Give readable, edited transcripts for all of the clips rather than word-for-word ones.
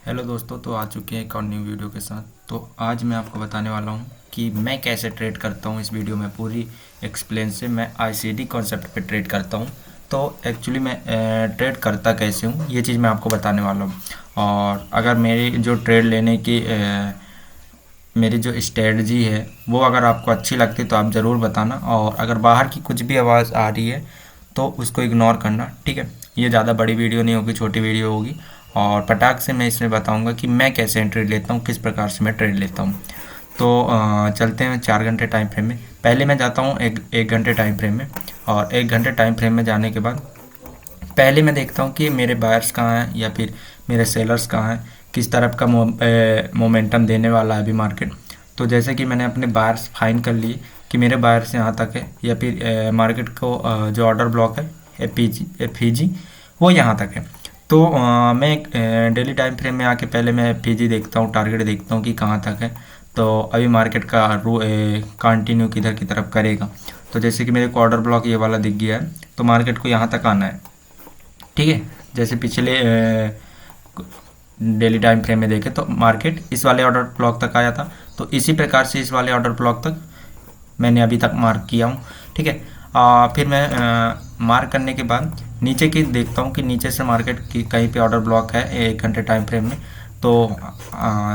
Hello दोस्तों, तो आ चुके हैं एक और न्यू वीडियो के साथ। तो आज मैं आपको बताने वाला हूं कि मैं कैसे ट्रेड करता हूं। इस वीडियो में पूरी एक्सप्लेन से मैं आईसीडी कॉन्सेप्ट पे ट्रेड करता हूं। तो एक्चुअली मैं ट्रेड करता कैसे हूं ये चीज़ मैं आपको बताने वाला हूं। और अगर मेरी जो ट्रेड लेने की मेरी जो स्ट्रेटजी है वो अगर आपको अच्छी लगती तो आप ज़रूर बताना। और अगर बाहर की कुछ भी आवाज़ आ रही है तो उसको इग्नोर करना, ठीक है। ये ज़्यादा बड़ी वीडियो नहीं होगी, छोटी वीडियो होगी। और पटाख से मैं इसमें बताऊंगा कि मैं कैसे ट्रेड लेता हूँ, किस प्रकार से मैं ट्रेड लेता हूँ। तो चलते हैं 4 घंटे टाइम फ्रेम में। पहले मैं जाता हूँ एक घंटे टाइम फ्रेम में। और 1 घंटे टाइम फ्रेम में जाने के बाद पहले मैं देखता हूँ कि मेरे बायर्स कहाँ हैं या फिर मेरे सेलर्स कहाँ हैं, किस तरफ का मोमेंटम देने वाला है अभी मार्केट। तो जैसे कि मैंने अपने बायर्स फाइन कर लिए कि मेरे बायर्स यहाँ तक है, या फिर मार्केट को जो ऑर्डर ब्लॉक है एफ वो यहाँ तक है। तो मैं डेली टाइम फ्रेम में आके पहले मैं एफ देखता हूँ, टारगेट देखता हूँ कि कहाँ तक है। तो अभी मार्केट का कंटिन्यू किधर की तरफ करेगा। तो जैसे कि मेरे को ऑर्डर ब्लॉक ये वाला दिख गया है, तो मार्केट को यहाँ तक आना है, ठीक है। जैसे पिछले डेली टाइम फ्रेम में देखें तो मार्केट इस वाले ऑर्डर ब्लॉक तक आया था। तो इसी प्रकार से इस वाले ऑर्डर ब्लॉक तक मैंने अभी तक मार्क किया हूँ, ठीक है। फिर मैं मार्क करने के बाद नीचे की देखता हूँ कि नीचे से मार्केट की कहीं पे ऑर्डर ब्लॉक है 1 घंटे टाइम फ्रेम में। तो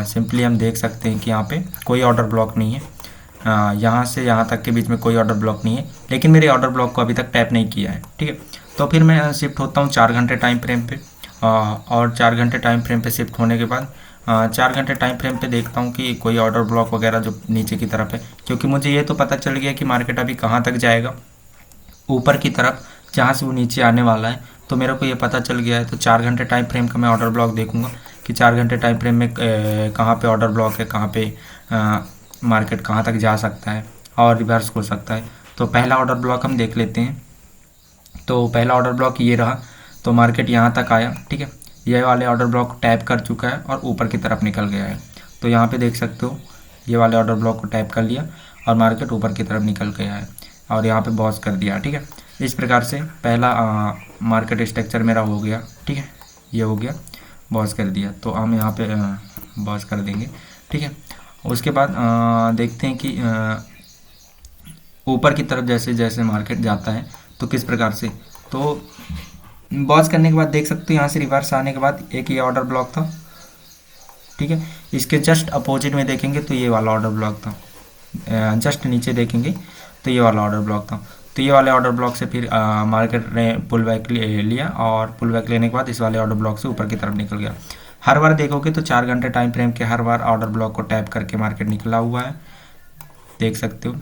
सिंपली हम देख सकते हैं कि यहाँ पे कोई ऑर्डर ब्लॉक नहीं है। यहाँ से यहाँ तक के बीच में कोई ऑर्डर ब्लॉक नहीं है, लेकिन मेरे ऑर्डर ब्लॉक को अभी तक टैप नहीं किया है, ठीक है। तो फिर मैं शिफ्ट होता हूँ 4 घंटे टाइम फ्रेम पे। और 4 घंटे टाइम फ्रेम पे शिफ्ट होने के बाद 4 घंटे टाइम फ्रेम पे देखता हूँ कि कोई ऑर्डर ब्लॉक वगैरह जो नीचे की तरफ है, क्योंकि मुझे ये तो पता चल गया कि मार्केट अभी कहाँ तक जाएगा, ऊपर की तरफ जहाँ से वो नीचे आने वाला है। तो मेरे को ये पता चल गया है। तो 4 घंटे टाइम फ्रेम का मैं ऑर्डर ब्लॉक देखूंगा कि 4 घंटे टाइम फ्रेम में कहाँ पे ऑर्डर ब्लॉक है, कहाँ पे मार्केट कहाँ तक जा सकता है और रिवर्स हो सकता है। तो पहला ऑर्डर ब्लॉक हम देख लेते हैं। तो पहला ऑर्डर ब्लॉक ये रहा। तो मार्केट यहाँ तक आया, ठीक है। ये वाले ऑर्डर ब्लॉक टैप कर चुका है और ऊपर की तरफ निकल गया है। तो यहाँ पे देख सकते हो ये वाले ऑर्डर ब्लॉक को टैप कर लिया और मार्केट ऊपर की तरफ निकल गया है और यहाँ पे बॉस कर दिया, ठीक है। इस प्रकार से पहला मार्केट स्ट्रक्चर मेरा हो गया, ठीक है। ये हो गया, बॉस कर दिया। तो हम यहाँ पे बॉस कर देंगे, ठीक है। उसके बाद देखते हैं कि ऊपर की तरफ जैसे जैसे मार्केट जाता है तो किस प्रकार से। तो बॉस करने के बाद देख सकते हो यहाँ से रिवर्स आने के बाद एक ये ऑर्डर ब्लॉक था, ठीक है। इसके जस्ट अपोजिट में देखेंगे तो ये वाला ऑर्डर ब्लॉक था। जस्ट नीचे देखेंगे तो ये वाला ऑर्डर ब्लॉक था। तो ये वाले ऑर्डर ब्लॉक से फिर मार्केट ने पुल बैक लिया और पुल बैक लेने के बाद इस वाले ऑर्डर ब्लॉक से ऊपर की तरफ निकल गया। हर बार देखोगे तो 4 घंटे टाइम फ्रेम के हर बार ऑर्डर ब्लॉक को टैप करके मार्केट निकला हुआ है, देख सकते हो।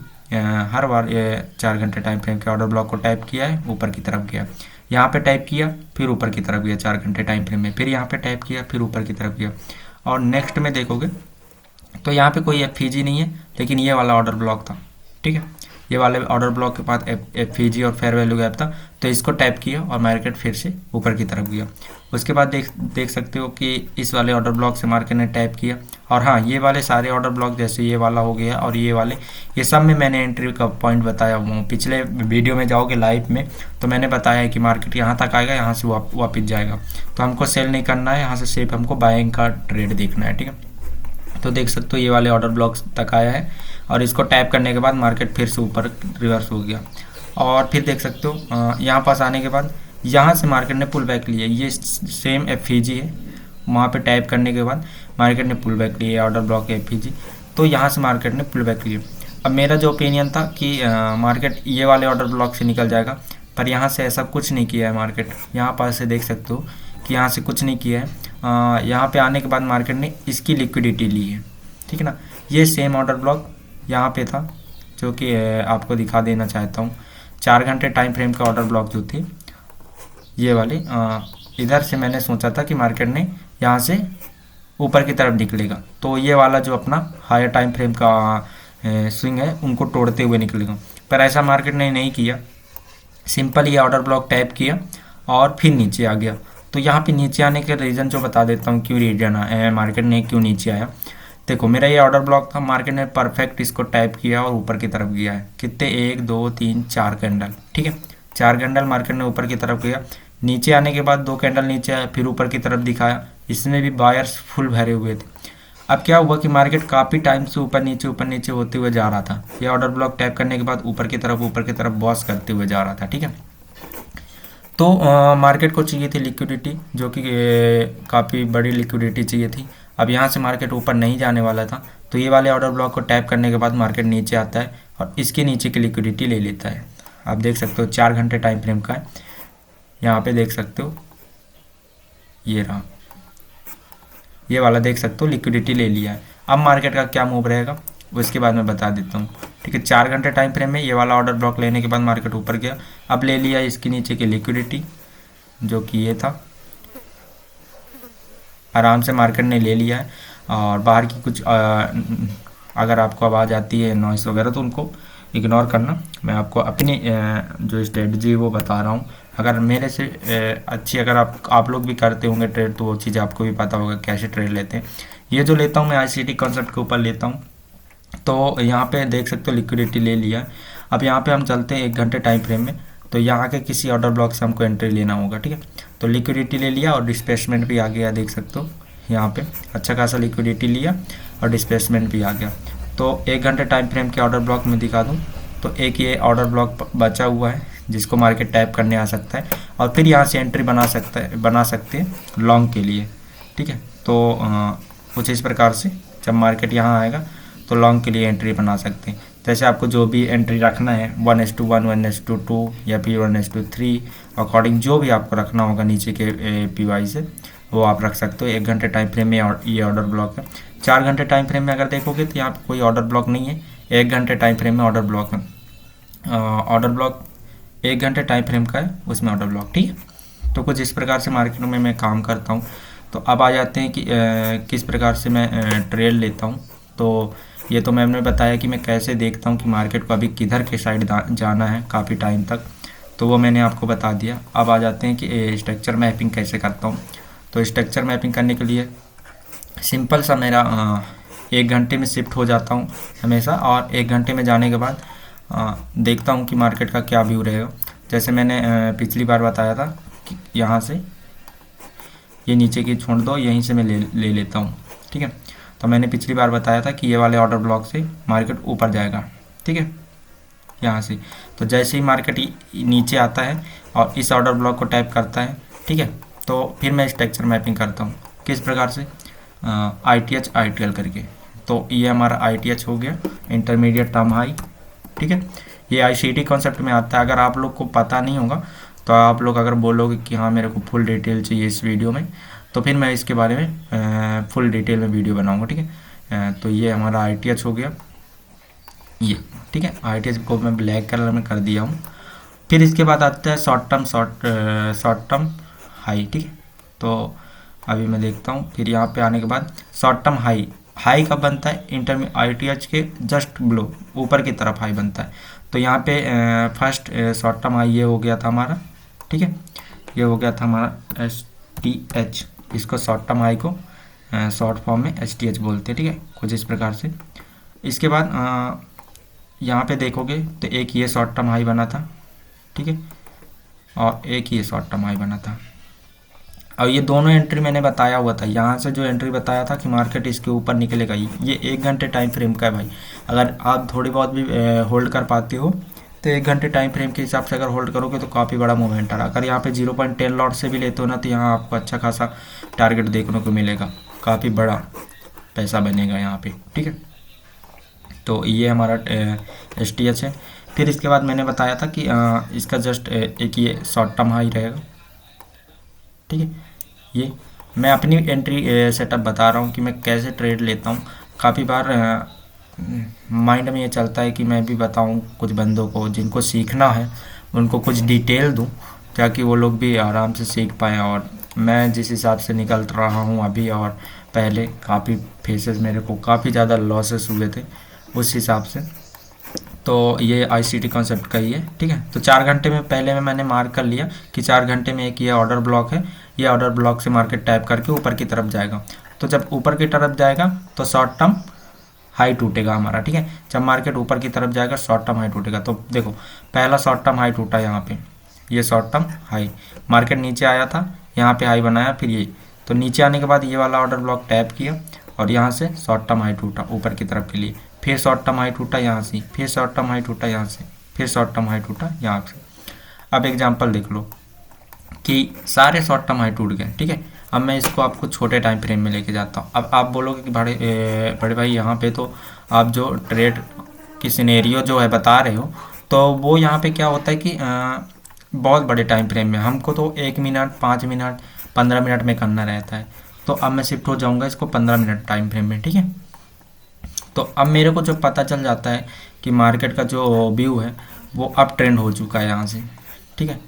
हर बार ये 4 घंटे टाइम फ्रेम के ऑर्डर ब्लॉक को टाइप किया है, ऊपर की तरफ गया, यहाँ पे टाइप किया फिर ऊपर की तरफ गया 4 घंटे टाइम फ्रेम में, फिर यहाँ पे टाइप किया फिर ऊपर की तरफ गया। और नेक्स्ट में देखोगे तो यहाँ पे कोई एफ नहीं है, लेकिन ये वाला ऑर्डर ब्लॉक था, ठीक है। ये वाले ऑर्डर ब्लॉक के बाद एफ और फेयर वैल्यू गैप था। तो इसको टैप किया और मार्केट फिर से ऊपर की तरफ गया। उसके बाद देख सकते हो कि इस वाले ऑर्डर ब्लॉक से मार्केट ने टैप किया। और हाँ, ये वाले सारे ऑर्डर ब्लॉक जैसे ये वाला हो गया और ये वाले, ये सब में मैंने एंट्री का पॉइंट बताया हुआ हूँ। पिछले वीडियो में जाओगे लाइव में तो मैंने बताया है कि मार्केट यहाँ तक आएगा, यहाँ से वापस जाएगा। तो हमको सेल नहीं करना है, यहाँ से सिर्फ हमको बाइंग का ट्रेड देखना है, ठीक है। तो देख सकते हो ये वाले ऑर्डर ब्लॉक्स तक आया है और इसको टैप करने के बाद मार्केट फिर से ऊपर रिवर्स हो गया। और फिर देख सकते हो यहाँ पास आने के बाद यहाँ से मार्केट ने पुल बैक लिया, ये सेम एफ है। वहाँ पे टैप करने के बाद मार्केट ने पुल बैक लिया, ऑर्डर ब्लॉक एफ। तो यहाँ से मार्केट ने पुल बैक लिया। अब मेरा जो ओपिनियन था कि मार्केट ये वाले ऑर्डर ब्लॉक से निकल जाएगा, पर यहाँ से ऐसा कुछ नहीं किया है मार्केट। यहाँ पास से देख सकते हो कि यहाँ से कुछ नहीं किया है। यहाँ पे आने के बाद मार्केट ने इसकी लिक्विडिटी ली है, ठीक है ना। ये सेम ऑर्डर ब्लॉक यहाँ पे था जो कि आपको दिखा देना चाहता हूँ। 4 घंटे टाइम फ्रेम का ऑर्डर ब्लॉक जो थे ये वाले, इधर से मैंने सोचा था कि मार्केट ने यहाँ से ऊपर की तरफ निकलेगा, तो ये वाला जो अपना हायर टाइम फ्रेम का स्विंग है उनको तोड़ते हुए निकलेगा। पर ऐसा मार्केट ने नहीं किया, सिंपल ये ऑर्डर ब्लॉक टैप किया और फिर नीचे आ गया। तो यहाँ पे नीचे आने के रीज़न जो बता देता हूँ, क्यों रीजन मार्केट ने क्यों नीचे आया। देखो मेरा ये ऑर्डर ब्लॉक था, मार्केट ने परफेक्ट इसको टैप किया और ऊपर की तरफ गया है। कितने, 1 2 3 4 कैंडल, ठीक है। 4 कैंडल मार्केट ने ऊपर की तरफ गया। नीचे आने के बाद 2 कैंडल नीचे आया, फिर ऊपर की तरफ दिखाया, इसमें भी बायर्स फुल भरे हुए थे। अब क्या हुआ कि मार्केट काफ़ी टाइम से ऊपर नीचे होते हुए जा रहा था। ये ऑर्डर ब्लॉक टैप करने के बाद ऊपर की तरफ बॉस करते हुए जा रहा था, ठीक है। तो मार्केट को चाहिए थी लिक्विडिटी, जो कि काफ़ी बड़ी लिक्विडिटी चाहिए थी। अब यहाँ से मार्केट ऊपर नहीं जाने वाला था, तो ये वाले ऑर्डर ब्लॉक को टैप करने के बाद मार्केट नीचे आता है और इसके नीचे की लिक्विडिटी ले लेता है। आप देख सकते हो 4 घंटे टाइम फ्रेम का है, यहाँ पे देख सकते हो, ये रहा, ये वाला देख सकते हो लिक्विडिटी ले लिया है। अब मार्केट का क्या मूव रहेगा उसके बाद मैं बता देता हूँ, ठीक है। 4 घंटे टाइम फ्रेम में ये वाला ऑर्डर ब्लॉक लेने के बाद मार्केट ऊपर गया, अब ले लिया इसके नीचे की लिक्विडिटी जो कि ये था, आराम से मार्केट ने ले लिया है। और बाहर की कुछ अगर आपको आवाज़ आती है नॉइस वगैरह तो उनको इग्नोर करना। मैं आपको अपनी जो स्ट्रेटजी है वो बता रहा हूँ। अगर मेरे से अच्छी अगर आप लोग भी करते होंगे ट्रेड तो वो चीज़ आपको भी पता होगा कैसे ट्रेड लेते हैं। ये जो लेता हूँ मैं ICT कॉन्सेप्ट के ऊपर लेता हूँ। तो यहाँ पे देख सकते हो लिक्विडिटी ले लिया। अब यहाँ पे हम चलते हैं 1 घंटे टाइम फ्रेम में, तो यहाँ के किसी ऑर्डर ब्लॉक से हमको एंट्री लेना होगा, ठीक है। तो लिक्विडिटी ले लिया और डिस्प्लेसमेंट भी आ गया, देख सकते हो यहाँ पे अच्छा खासा लिक्विडिटी लिया और डिस्प्लेसमेंट भी आ गया। तो 1 घंटे टाइम फ्रेम के ऑर्डर ब्लॉक में दिखा दूँ तो एक ये ऑर्डर ब्लॉक बचा हुआ है जिसको मार्केट टैप करने आ सकता है और फिर यहाँ से एंट्री बना सकते हैं लॉन्ग के लिए, ठीक है। तो कुछ इस प्रकार से जब मार्केट यहाँ आएगा तो लॉन्ग के लिए एंट्री बना सकते हैं। जैसे आपको जो भी एंट्री रखना है 1:1, 1:2 या फिर 1:3 अकॉर्डिंग जो भी आपको रखना होगा नीचे के PY से वो आप रख सकते हो। 1 घंटे टाइम फ्रेम में ये ऑर्डर ब्लॉक है। 4 घंटे टाइम फ्रेम में अगर देखोगे तो यहाँ पे कोई ऑर्डर ब्लॉक नहीं है, 1 घंटे टाइम फ्रेम में ऑर्डर ब्लॉक है। ऑर्डर ब्लॉक 1 घंटे टाइम फ्रेम का है, उसमें ऑर्डर ब्लॉक, ठीक है। तो कुछ इस प्रकार से मार्केट में मैं काम करता हूँ। तो अब आ जाते हैं कि किस प्रकार से मैं ट्रेड लेता हूँ। तो ये तो मैंने बताया कि मैं कैसे देखता हूँ कि मार्केट को अभी किधर के साइड जाना है काफ़ी टाइम तक, तो वो मैंने आपको बता दिया। अब आ जाते हैं कि स्ट्रक्चर मैपिंग कैसे करता हूँ। तो स्ट्रक्चर मैपिंग करने के लिए सिंपल सा मेरा 1 घंटे में शिफ्ट हो जाता हूँ हमेशा, और 1 घंटे में जाने के बाद देखता हूँ कि मार्केट का क्या व्यू रहेगा। जैसे मैंने पिछली बार बताया था कि यहाँ से ये नीचे की छोड़ दो, यहीं से मैं ले लेता हूँ, ठीक है। तो मैंने पिछली बार बताया था कि ये वाले ऑर्डर ब्लॉक से मार्केट ऊपर जाएगा, ठीक है, यहाँ से। तो जैसे ही मार्केट नीचे आता है और इस ऑर्डर ब्लॉक को टैप करता है, ठीक है, तो फिर मैं स्ट्रक्चर मैपिंग करता हूँ। किस प्रकार से? ITH ITL करके। तो ये हमारा ITH हो गया, इंटरमीडिएट टर्म हाई, ठीक है। ये ICT कॉन्सेप्ट में आता है। अगर आप लोग को पता नहीं होगा तो आप लोग अगर बोलोगे कि हाँ मेरे को फुल डिटेल चाहिए इस वीडियो में, तो फिर मैं इसके बारे में फुल डिटेल में वीडियो बनाऊंगा, ठीक है। तो ये हमारा ITH हो गया, ये, ठीक है। ITH को मैं ब्लैक कलर में कर दिया हूँ। फिर इसके बाद आता है शॉर्ट टर्म हाई, ठीक है। तो अभी मैं देखता हूँ, फिर यहाँ पे आने के बाद शॉर्ट टर्म हाई कब बनता है? ITH के जस्ट बिलो ऊपर की तरफ हाई बनता है। तो यहाँ पे फर्स्ट शॉर्ट टर्म हाई ये हो गया था हमारा, ठीक है, ये हो गया था हमारा STH। इसको शॉर्ट टर्म हाई को शॉर्ट फॉर्म में STH बोलते हैं, ठीक है, कुछ इस प्रकार से। इसके बाद यहाँ पे देखोगे तो एक ये शॉर्ट टर्म हाई बना था, ठीक है, और एक ये शॉर्ट टर्म हाई बना था। और ये दोनों एंट्री मैंने बताया हुआ था, यहाँ से जो एंट्री बताया था कि मार्केट इसके ऊपर निकलेगा, ये 1 घंटे टाइम फ्रेम का है भाई। अगर आप थोड़ी बहुत भी होल्ड कर पाते हो तो 1 घंटे टाइम फ्रेम के हिसाब से अगर होल्ड करोगे तो काफ़ी बड़ा मूवमेंट आ रहा है। अगर यहाँ पे 0.10 लॉट से भी लेते हो ना तो यहाँ आपको अच्छा खासा टारगेट देखने को मिलेगा, काफ़ी बड़ा पैसा बनेगा यहाँ पे, ठीक है। तो ये हमारा STH है। फिर इसके बाद मैंने बताया था कि इसका जस्ट एक ये शॉर्ट टर्म हाई रहेगा, ठीक है। ये मैं अपनी एंट्री सेटअप बता रहा हूँ कि मैं कैसे ट्रेड लेता हूँ। काफ़ी बार माइंड में ये चलता है कि मैं भी बताऊँ कुछ बंदों को जिनको सीखना है, उनको कुछ डिटेल दूँ ताकि वो लोग भी आराम से सीख पाएँ। और मैं जिस हिसाब से निकल रहा हूँ अभी और पहले, काफ़ी फेसेस मेरे को काफ़ी ज़्यादा लॉसेस हुए थे उस हिसाब से। तो ये ICT कॉन्सेप्ट का ही है, ठीक है। तो 4 घंटे में पहले में मैंने मार्क कर लिया कि 4 घंटे में एक ये ऑर्डर ब्लॉक है, ये ऑर्डर ब्लॉक से मार्केट टैप करके ऊपर की तरफ जाएगा। तो जब ऊपर की तरफ जाएगा तो शॉर्ट टर्म हाई टूटेगा हमारा, ठीक है। जब मार्केट ऊपर की तरफ जाएगा शॉर्ट टर्म हाई टूटेगा। तो देखो पहला शॉर्ट टर्म हाई टूटा यहाँ पे, ये शॉर्ट टर्म हाई, मार्केट नीचे आया था, यहाँ पे हाई बनाया, फिर ये, तो नीचे आने के बाद ये वाला ऑर्डर ब्लॉक टैप किया और यहाँ से शॉर्ट टर्म हाई टूटा ऊपर की तरफ के लिए, फिर शॉर्ट टर्म हाई टूटा यहाँ से, फिर शॉर्ट टर्म हाई टूटा यहाँ से, फिर शॉर्ट टर्म हाई टूटा यहाँ से। अब एग्जांपल देख लो कि सारे शॉर्ट टर्म हाई टूट गए, ठीक है। अब मैं इसको आपको छोटे टाइम फ्रेम में लेके जाता हूँ। अब आप बोलोगे कि बड़े भाई यहाँ पे तो आप जो ट्रेड की सिनेरियो जो है बता रहे हो, तो वो यहाँ पे क्या होता है कि बहुत बड़े टाइम फ्रेम में हमको तो 1 मिनट 5 मिनट 15 मिनट में करना रहता है। तो अब मैं शिफ्ट हो जाऊँगा इसको 15 मिनट टाइम फ्रेम में, ठीक है। तो अब मेरे को जो पता चल जाता है कि मार्केट का जो व्यू है वो अप ट्रेंड हो चुका है यहाँ से, ठीक है।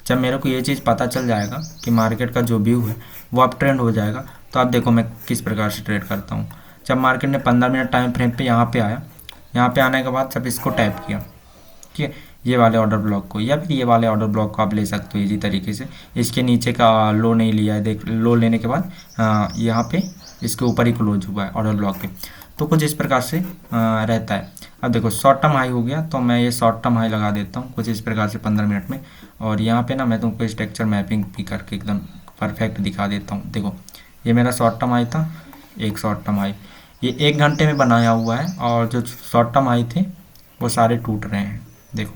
जब मेरे को ये चीज़ पता चल जाएगा कि मार्केट का जो व्यू है वो अप ट्रेंड हो जाएगा, तो अब देखो मैं किस प्रकार से ट्रेड करता हूँ। जब मार्केट ने 15 मिनट टाइम फ्रेम पे यहाँ पे आया, यहाँ पे आने के बाद जब इसको टैप किया, ठीक है, ये वाले ऑर्डर ब्लॉक को या फिर ये वाले ऑर्डर ब्लॉक को आप ले सकते हो इजी तरीके से। इसके नीचे का लो नहीं लिया है, देख लो लेने के बाद यहाँ पे इसके ऊपर ही क्लोज हुआ है ऑर्डर ब्लॉक पे। तो कुछ इस प्रकार से रहता है। अब देखो शॉर्ट टर्म हाई हो गया, तो मैं ये शॉर्ट टर्म हाई लगा देता हूँ कुछ इस प्रकार से 15 मिनट में। और यहाँ पे ना मैं तुमको स्ट्रक्चर मैपिंग भी करके एकदम परफेक्ट दिखा देता हूँ। देखो ये मेरा शॉर्ट टर्म हाई था, एक शॉर्ट टर्म हाई, ये 1 घंटे में बनाया हुआ है, और जो शॉर्ट टर्म हाई थे वो सारे टूट रहे हैं। देखो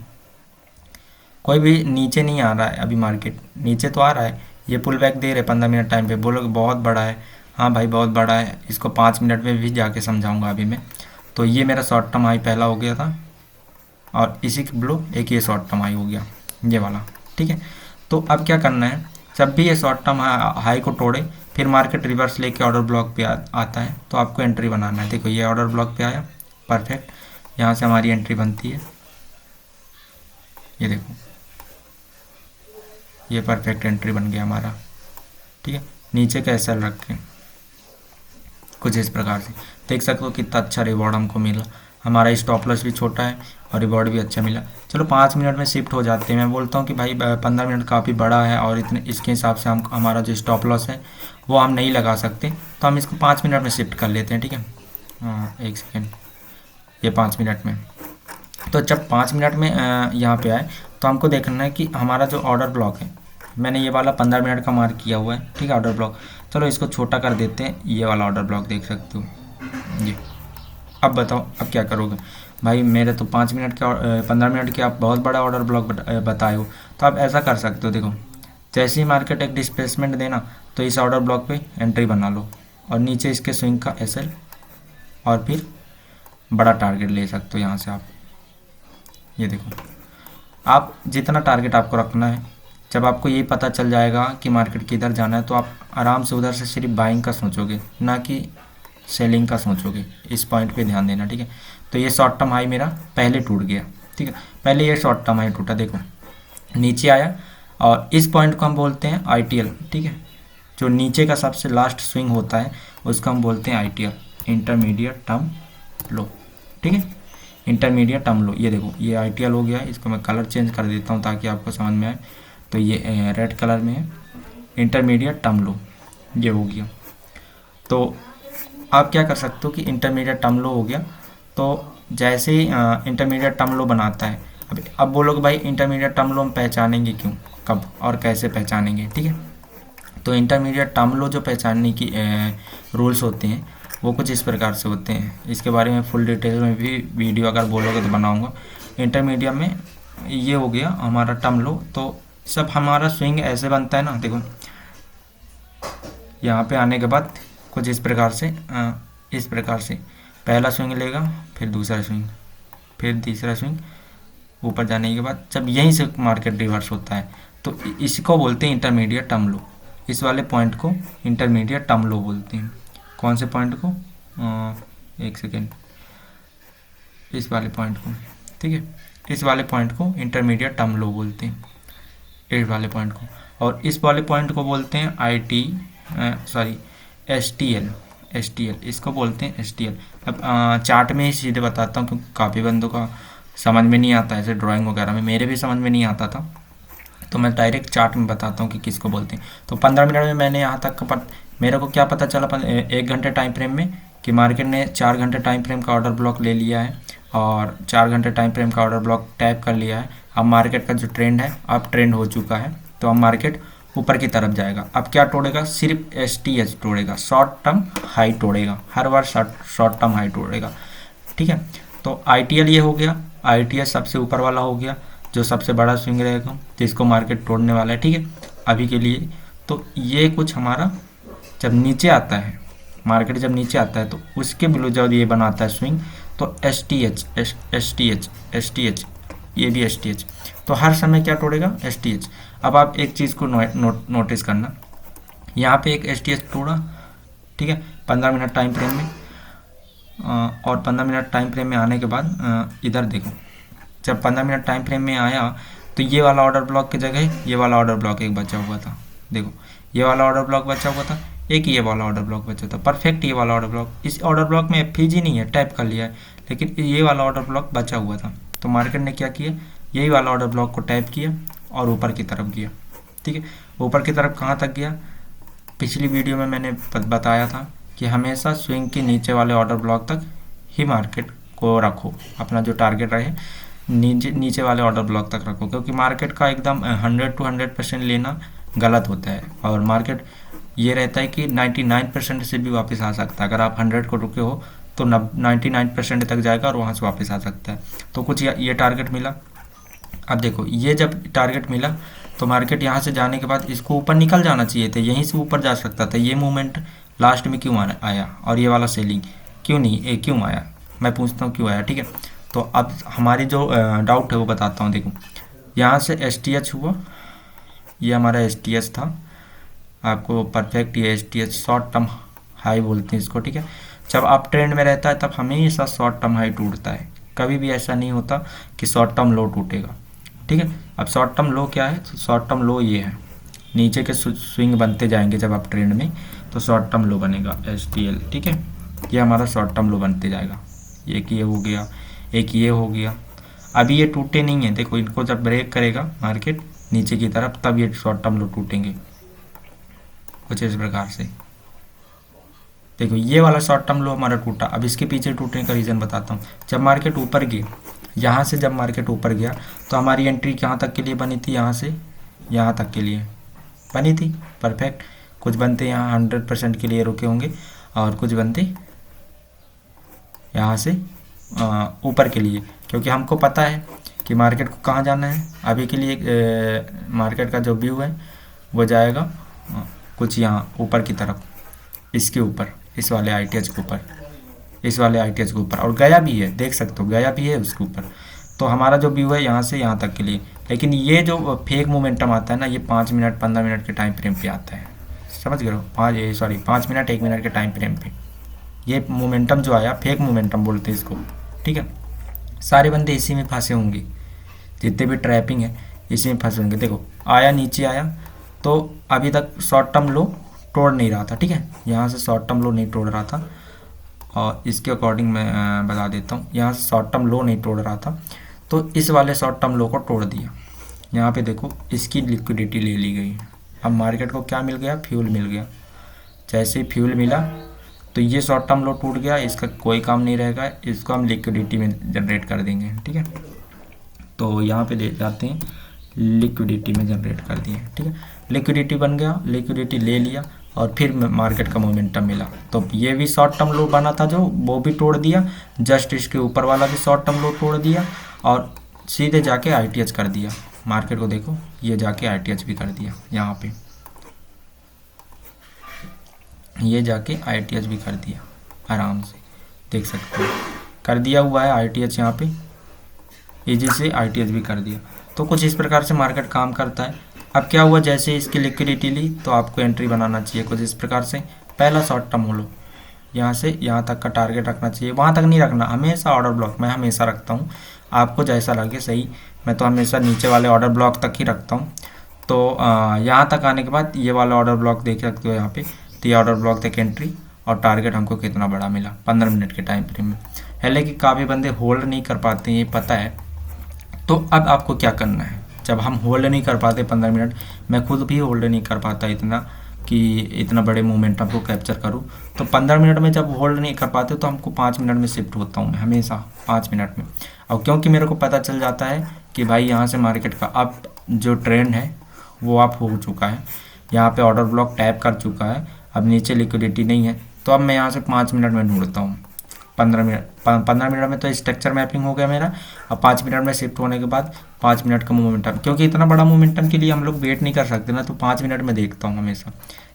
कोई भी नीचे नहीं आ रहा है, अभी मार्केट नीचे तो आ रहा है, ये पुल बैक दे रहे 15 मिनट टाइम पे। बोलोगे बहुत बड़ा है, हाँ भाई बहुत बड़ा है, इसको 5 मिनट में भी जाके समझाऊंगा अभी मैं। तो ये मेरा शॉर्ट टर्म हाई पहला हो गया था, और इसी के ब्लो एक ये शॉर्ट टर्म हाई हो गया, ये वाला, ठीक है। तो अब क्या करना है, जब भी ये शॉर्ट टर्म हाई को तोड़े फिर मार्केट रिवर्स लेके ऑर्डर ब्लॉक पे आता है, तो आपको एंट्री बनाना है। देखो ये ऑर्डर ब्लॉक पे आया, परफेक्ट, यहाँ से हमारी एंट्री बनती है। ये देखो ये परफेक्ट एंट्री बन गया हमारा, ठीक है। नीचे का एसएल रख के कुछ इस प्रकार से देख सकते हो कितना अच्छा रिवॉर्ड हमको मिला। हमारा स्टॉप लॉस भी छोटा है और रिवॉर्ड भी अच्छा मिला। चलो 5 मिनट में शिफ्ट हो जाते हैं। मैं बोलता हूँ कि भाई 15 मिनट काफ़ी बड़ा है, और इतने इसके हिसाब से हम हमारा जो स्टॉप लॉस है वो हम नहीं लगा सकते, तो हम इसको 5 मिनट में शिफ्ट कर लेते हैं, ठीक है। हाँ 1 सेकेंड, ये 5 मिनट में। तो जब 5 मिनट में यहाँ पे आए, तो हमको देखना है कि हमारा जो ऑर्डर ब्लॉक है, मैंने ये वाला 15 मिनट का मार्क किया हुआ है, ठीक है, ऑर्डर ब्लॉक। चलो इसको छोटा कर देते हैं, ये वाला ऑर्डर ब्लॉक देख सकते हो ये। अब बताओ अब क्या करोगे भाई, मेरे तो 5 मिनट के 15 मिनट के आप बहुत बड़ा ऑर्डर ब्लॉक बताए हो। तो आप ऐसा कर सकते हो, देखो जैसे ही मार्केट एक डिस्प्लेसमेंट देना, तो इस ऑर्डर ब्लॉक पे एंट्री बना लो, और नीचे इसके स्विंग का एसएल, और फिर बड़ा टारगेट ले सकते हो यहाँ से आप। ये देखो आप जितना टारगेट आपको रखना है, जब आपको ये पता चल जाएगा कि मार्केट किधर जाना है, तो आप आराम से उधर से सिर्फ बाइंग का सोचोगे, ना कि सेलिंग का सोचोगे। इस पॉइंट पे ध्यान देना, ठीक है। तो ये शॉर्ट टर्म हाई मेरा पहले टूट गया, ठीक है, पहले ये शॉर्ट टर्म हाई टूटा, देखो नीचे आया, और इस पॉइंट को हम बोलते हैं आईटीएल, ठीक है। जो नीचे का सबसे लास्ट स्विंग होता है उसको हम बोलते हैं आईटीएल, इंटरमीडिएट टर्म लो, ठीक है, इंटरमीडिएट टर्म लो। ये देखो ये आईटीएल हो गया, इसको मैं कलर चेंज कर देता हूँ ताकि आपको समझ में आए। तो ये रेड कलर में है, इंटरमीडिएट टर्म लो, ये हो गया। तो आप क्या कर सकते हो कि इंटरमीडिएट टर्म लो हो गया, तो जैसे ही इंटरमीडिएट टर्म लो बनाता है, अब बोलोगे भाई इंटरमीडिएट टर्म लो हम पहचानेंगे क्यों, कब और कैसे पहचानेंगे, ठीक है। तो इंटरमीडिएट टर्म लो जो पहचानने की रूल्स होते हैं वो कुछ इस प्रकार से होते हैं। इसके बारे में फुल डिटेल में भी वीडियो अगर बोलोगे तो बनाऊंगा। इंटरमीडिएट में ये हो गया हमारा टर्म लो, तो सब हमारा स्विंग ऐसे बनता है ना, देखो यहाँ पे आने के बाद कुछ इस प्रकार से पहला स्विंग लेगा, फिर दूसरा स्विंग, फिर तीसरा स्विंग, ऊपर जाने के बाद जब यहीं से मार्केट रिवर्स होता है, तो इसको बोलते हैं इंटरमीडिएट टर्म लो। इस वाले पॉइंट को इंटरमीडिएट टर्म लो बोलते हैं। कौन से पॉइंट को, 1 सेकेंड, इस वाले पॉइंट को, ठीक है, इस वाले पॉइंट को इंटरमीडिएट टर्म लो बोलते हैं, इस वाले पॉइंट को। और इस वाले पॉइंट को बोलते हैं एसटीएल, इसको बोलते हैं एसटीएल। अब चार्ट में ही सीधे बताता हूँ क्योंकि काफ़ी बंदों का समझ में नहीं आता, ऐसे ड्राइंग वगैरह में मेरे भी समझ में नहीं आता था, तो मैं डायरेक्ट चार्ट में बताता हूँ कि किसको बोलते हैं। तो 15 मिनट में मैंने यहाँ तक मेरे को क्या पता चला 1 घंटे टाइम फ्रेम में कि मार्केट ने 4 घंटे टाइम फ्रेम का ऑर्डर ब्लॉक ले लिया है, और 4 घंटे टाइम फ्रेम का ऑर्डर ब्लॉक टैप कर लिया है। अब मार्केट का जो ट्रेंड है अब ट्रेंड हो चुका है, तो अब मार्केट ऊपर की तरफ जाएगा। अब क्या तोड़ेगा, सिर्फ STH तोड़ेगा, शॉर्ट टर्म हाई तोड़ेगा, हर बार शॉर्ट टर्म हाई तोड़ेगा। ठीक है, तो ITL ये हो गया, ITH सबसे ऊपर वाला हो गया जो सबसे बड़ा स्विंग रहेगा जिसको मार्केट तोड़ने वाला है। ठीक है, अभी के लिए तो ये कुछ हमारा जब नीचे आता है, मार्केट जब नीचे आता है तो उसके बिलो जब ये बनाता है स्विंग तो STH ये भी STH, तो हर समय क्या तोड़ेगा, STH। अब आप एक चीज़ को नोटिस करना, यहाँ पे एक STH तोड़ा, ठीक है, 15 मिनट टाइम फ्रेम में, और 15 मिनट टाइम फ्रेम में आने के बाद इधर देखो, जब 15 मिनट टाइम फ्रेम में आया तो ये वाला ऑर्डर ब्लॉक की जगह ये वाला ऑर्डर ब्लॉक एक बचा हुआ था। देखो ये वाला ऑर्डर ब्लॉक बचा हुआ था, एक ये वाला ऑर्डर ब्लॉक बचा था, परफेक्ट ये वाला ऑर्डर ब्लॉक। इस ऑर्डर ब्लॉक में FVG नहीं है, टैप कर लिया है, लेकिन ये वाला ऑर्डर ब्लॉक बचा हुआ था। तो मार्केट ने क्या किया, यही वाला ऑर्डर ब्लॉक को टैप किया और ऊपर की तरफ गया। ठीक है, ऊपर की तरफ कहाँ तक गया, पिछली वीडियो में मैंने बताया था कि हमेशा स्विंग के नीचे वाले ऑर्डर ब्लॉक तक ही मार्केट को रखो, अपना जो टारगेट रहे नीचे वाले ऑर्डर ब्लॉक तक रखो, क्योंकि मार्केट का एकदम 100 to 100% लेना गलत होता है, और मार्केट ये रहता है कि 99% से भी वापस आ सकता है। अगर आप 100 को रुके हो तो 99% तक जाएगा और वहाँ से वापस आ सकता है। तो कुछ ये टारगेट मिला। अब देखो ये जब टारगेट मिला तो मार्केट यहाँ से जाने के बाद इसको ऊपर निकल जाना चाहिए था, यहीं से ऊपर जा सकता था। ये मूवमेंट लास्ट में क्यों आया, और ये वाला सेलिंग क्यों नहीं, क्यों आया, मैं पूछता हूँ क्यों आया। ठीक है, तो अब हमारी जो डाउट है वो बताता हूँ। देखो यहाँ से STH हुआ, ये हमारा STH था, आपको परफेक्ट ये STH शॉर्ट टर्म हाई बोलते हैं इसको। ठीक है, जब आप ट्रेंड में रहता है तब हमेशा शॉर्ट टर्म हाई टूटता है, कभी भी ऐसा नहीं होता कि शॉर्ट टर्म लो टूटेगा। ठीक है, अब शॉर्ट टर्म लो क्या है, शॉर्ट टर्म लो ये है, नीचे के स्विंग बनते जाएंगे जब आप ट्रेंड में तो शॉर्ट टर्म लो बनेगा STL। ठीक है, ये हमारा शॉर्ट टर्म लो बनते जाएगा। एक ये हो गया, एक ये हो गया, अभी ये टूटे नहीं है। देखो इनको जब ब्रेक करेगा मार्केट नीचे की तरफ तब ये शॉर्ट टर्म लो टूटेंगे कुछ इस प्रकार से। देखो ये वाला शॉर्ट टर्म लो हमारा टूटा, अब इसके पीछे टूटने का रीज़न बताता हूँ। जब मार्केट ऊपर गया, यहाँ से जब मार्केट ऊपर गया तो हमारी एंट्री कहाँ तक के लिए बनी थी, यहाँ से यहाँ तक के लिए बनी थी, परफेक्ट। कुछ बनते यहाँ 100% के लिए रुके होंगे और कुछ बनते यहाँ से ऊपर के लिए, क्योंकि हमको पता है कि मार्केट को कहाँ जाना है। अभी के लिए मार्केट का जो व्यू है वो जाएगा कुछ यहाँ ऊपर की तरफ, इसके ऊपर, इस वाले ITH के ऊपर, इस वाले ITH के ऊपर, और गया भी है, देख सकते हो गया भी है उसके ऊपर। तो हमारा जो व्यू है यहाँ से यहाँ तक के लिए, लेकिन ये जो फेक मोमेंटम आता है ना, ये 5 मिनट 15 मिनट के टाइम फ्रेम पे आता है, समझ गए हो, 5 मिनट 1 मिनट के टाइम फ्रेम पे ये मोमेंटम जो आया, फेक मोमेंटम बोलते हैं इसको। ठीक है, सारे बंदे इसी में फंसे होंगे, जितने भी ट्रैपिंग है इसी में फंसे होंगे। देखो आया, नीचे आया तो अभी तक शॉर्ट टर्म लो तोड़ नहीं रहा था। ठीक है, यहाँ से शॉर्ट टर्म लो नहीं तोड़ रहा था, और इसके अकॉर्डिंग मैं बता देता हूँ, यहाँ से शॉर्ट टर्म लो नहीं तोड़ रहा था तो इस वाले शॉर्ट टर्म लो को तोड़ दिया। यहाँ पे देखो इसकी लिक्विडिटी ले ली गई। अब मार्केट को क्या मिल गया, फ्यूल मिल गया। जैसे ही फ्यूल मिला तो ये शॉर्ट टर्म लो टूट गया, इसका कोई काम नहीं रहेगा, इसको हम लिक्विडिटी में जनरेट कर देंगे। ठीक है, तो यहाँ पे ले जाते हैं, लिक्विडिटी में जनरेट कर दिए। ठीक है, लिक्विडिटी बन गया, लिक्विडिटी ले लिया और फिर मार्केट का मोमेंटम मिला तो ये भी शॉर्ट टर्म लो बना था जो, वो भी तोड़ दिया, जस्ट इसके ऊपर वाला भी शॉर्ट टर्म लो तोड़ दिया और सीधे जाके ITH कर दिया। मार्केट को देखो ये जाके ITH भी कर दिया, यहाँ पे ये जाके ITH भी कर दिया, आराम से देख सकते हो कर दिया हुआ है ITH, यहाँ पे इजी से ITH भी कर दिया। तो कुछ इस प्रकार से मार्केट काम करता है। अब क्या हुआ, जैसे इसकी लिक्विडिटी ली तो आपको एंट्री बनाना चाहिए कुछ इस प्रकार से। पहला शॉर्ट टर्म हो लो, यहाँ से यहाँ तक का टारगेट रखना चाहिए, वहाँ तक नहीं रखना, हमेशा ऑर्डर ब्लॉक मैं हमेशा रखता हूँ, आपको जैसा लगे सही, मैं तो हमेशा नीचे वाले ऑर्डर ब्लॉक तक ही रखता हूँ। तो यहाँ तक आने के बाद ये वाला ऑर्डर ब्लॉक देख सकते हो यहाँ पे, तो ये ऑर्डर ब्लॉक तक एंट्री और टारगेट हमको कितना बड़ा मिला 15 मिनट के टाइम फ्रेम में। हालांकि काफ़ी बंदे होल्ड नहीं कर पाते हैं, ये पता है। तो अब आपको क्या करना है, जब हम होल्ड नहीं कर पाते 15 मिनट, मैं खुद भी होल्ड नहीं कर पाता इतना कि इतना बड़े मोमेंटम को कैप्चर करूं, तो 15 मिनट में जब होल्ड नहीं कर पाते तो हमको 5 मिनट में शिफ्ट होता हूं मैं, हमेशा 5 मिनट में। और क्योंकि मेरे को पता चल जाता है कि भाई यहाँ से मार्केट का अब जो ट्रेंड है वो आप हो चुका है। यहाँ पे ऑर्डर ब्लॉक टैप कर चुका है, अब नीचे लिक्विडिटी नहीं है। तो अब मैं यहाँ से 5 मिनट में ढूंढता हूँ, 15 मिनट में तो स्ट्रक्चर मैपिंग हो गया मेरा। अब 5 मिनट में शिफ्ट होने के बाद 5 मिनट का मोमेंटम, क्योंकि इतना बड़ा मोमेंटम के लिए हम लोग वेट नहीं कर सकते ना, तो 5 मिनट में देखता हूँ हमेशा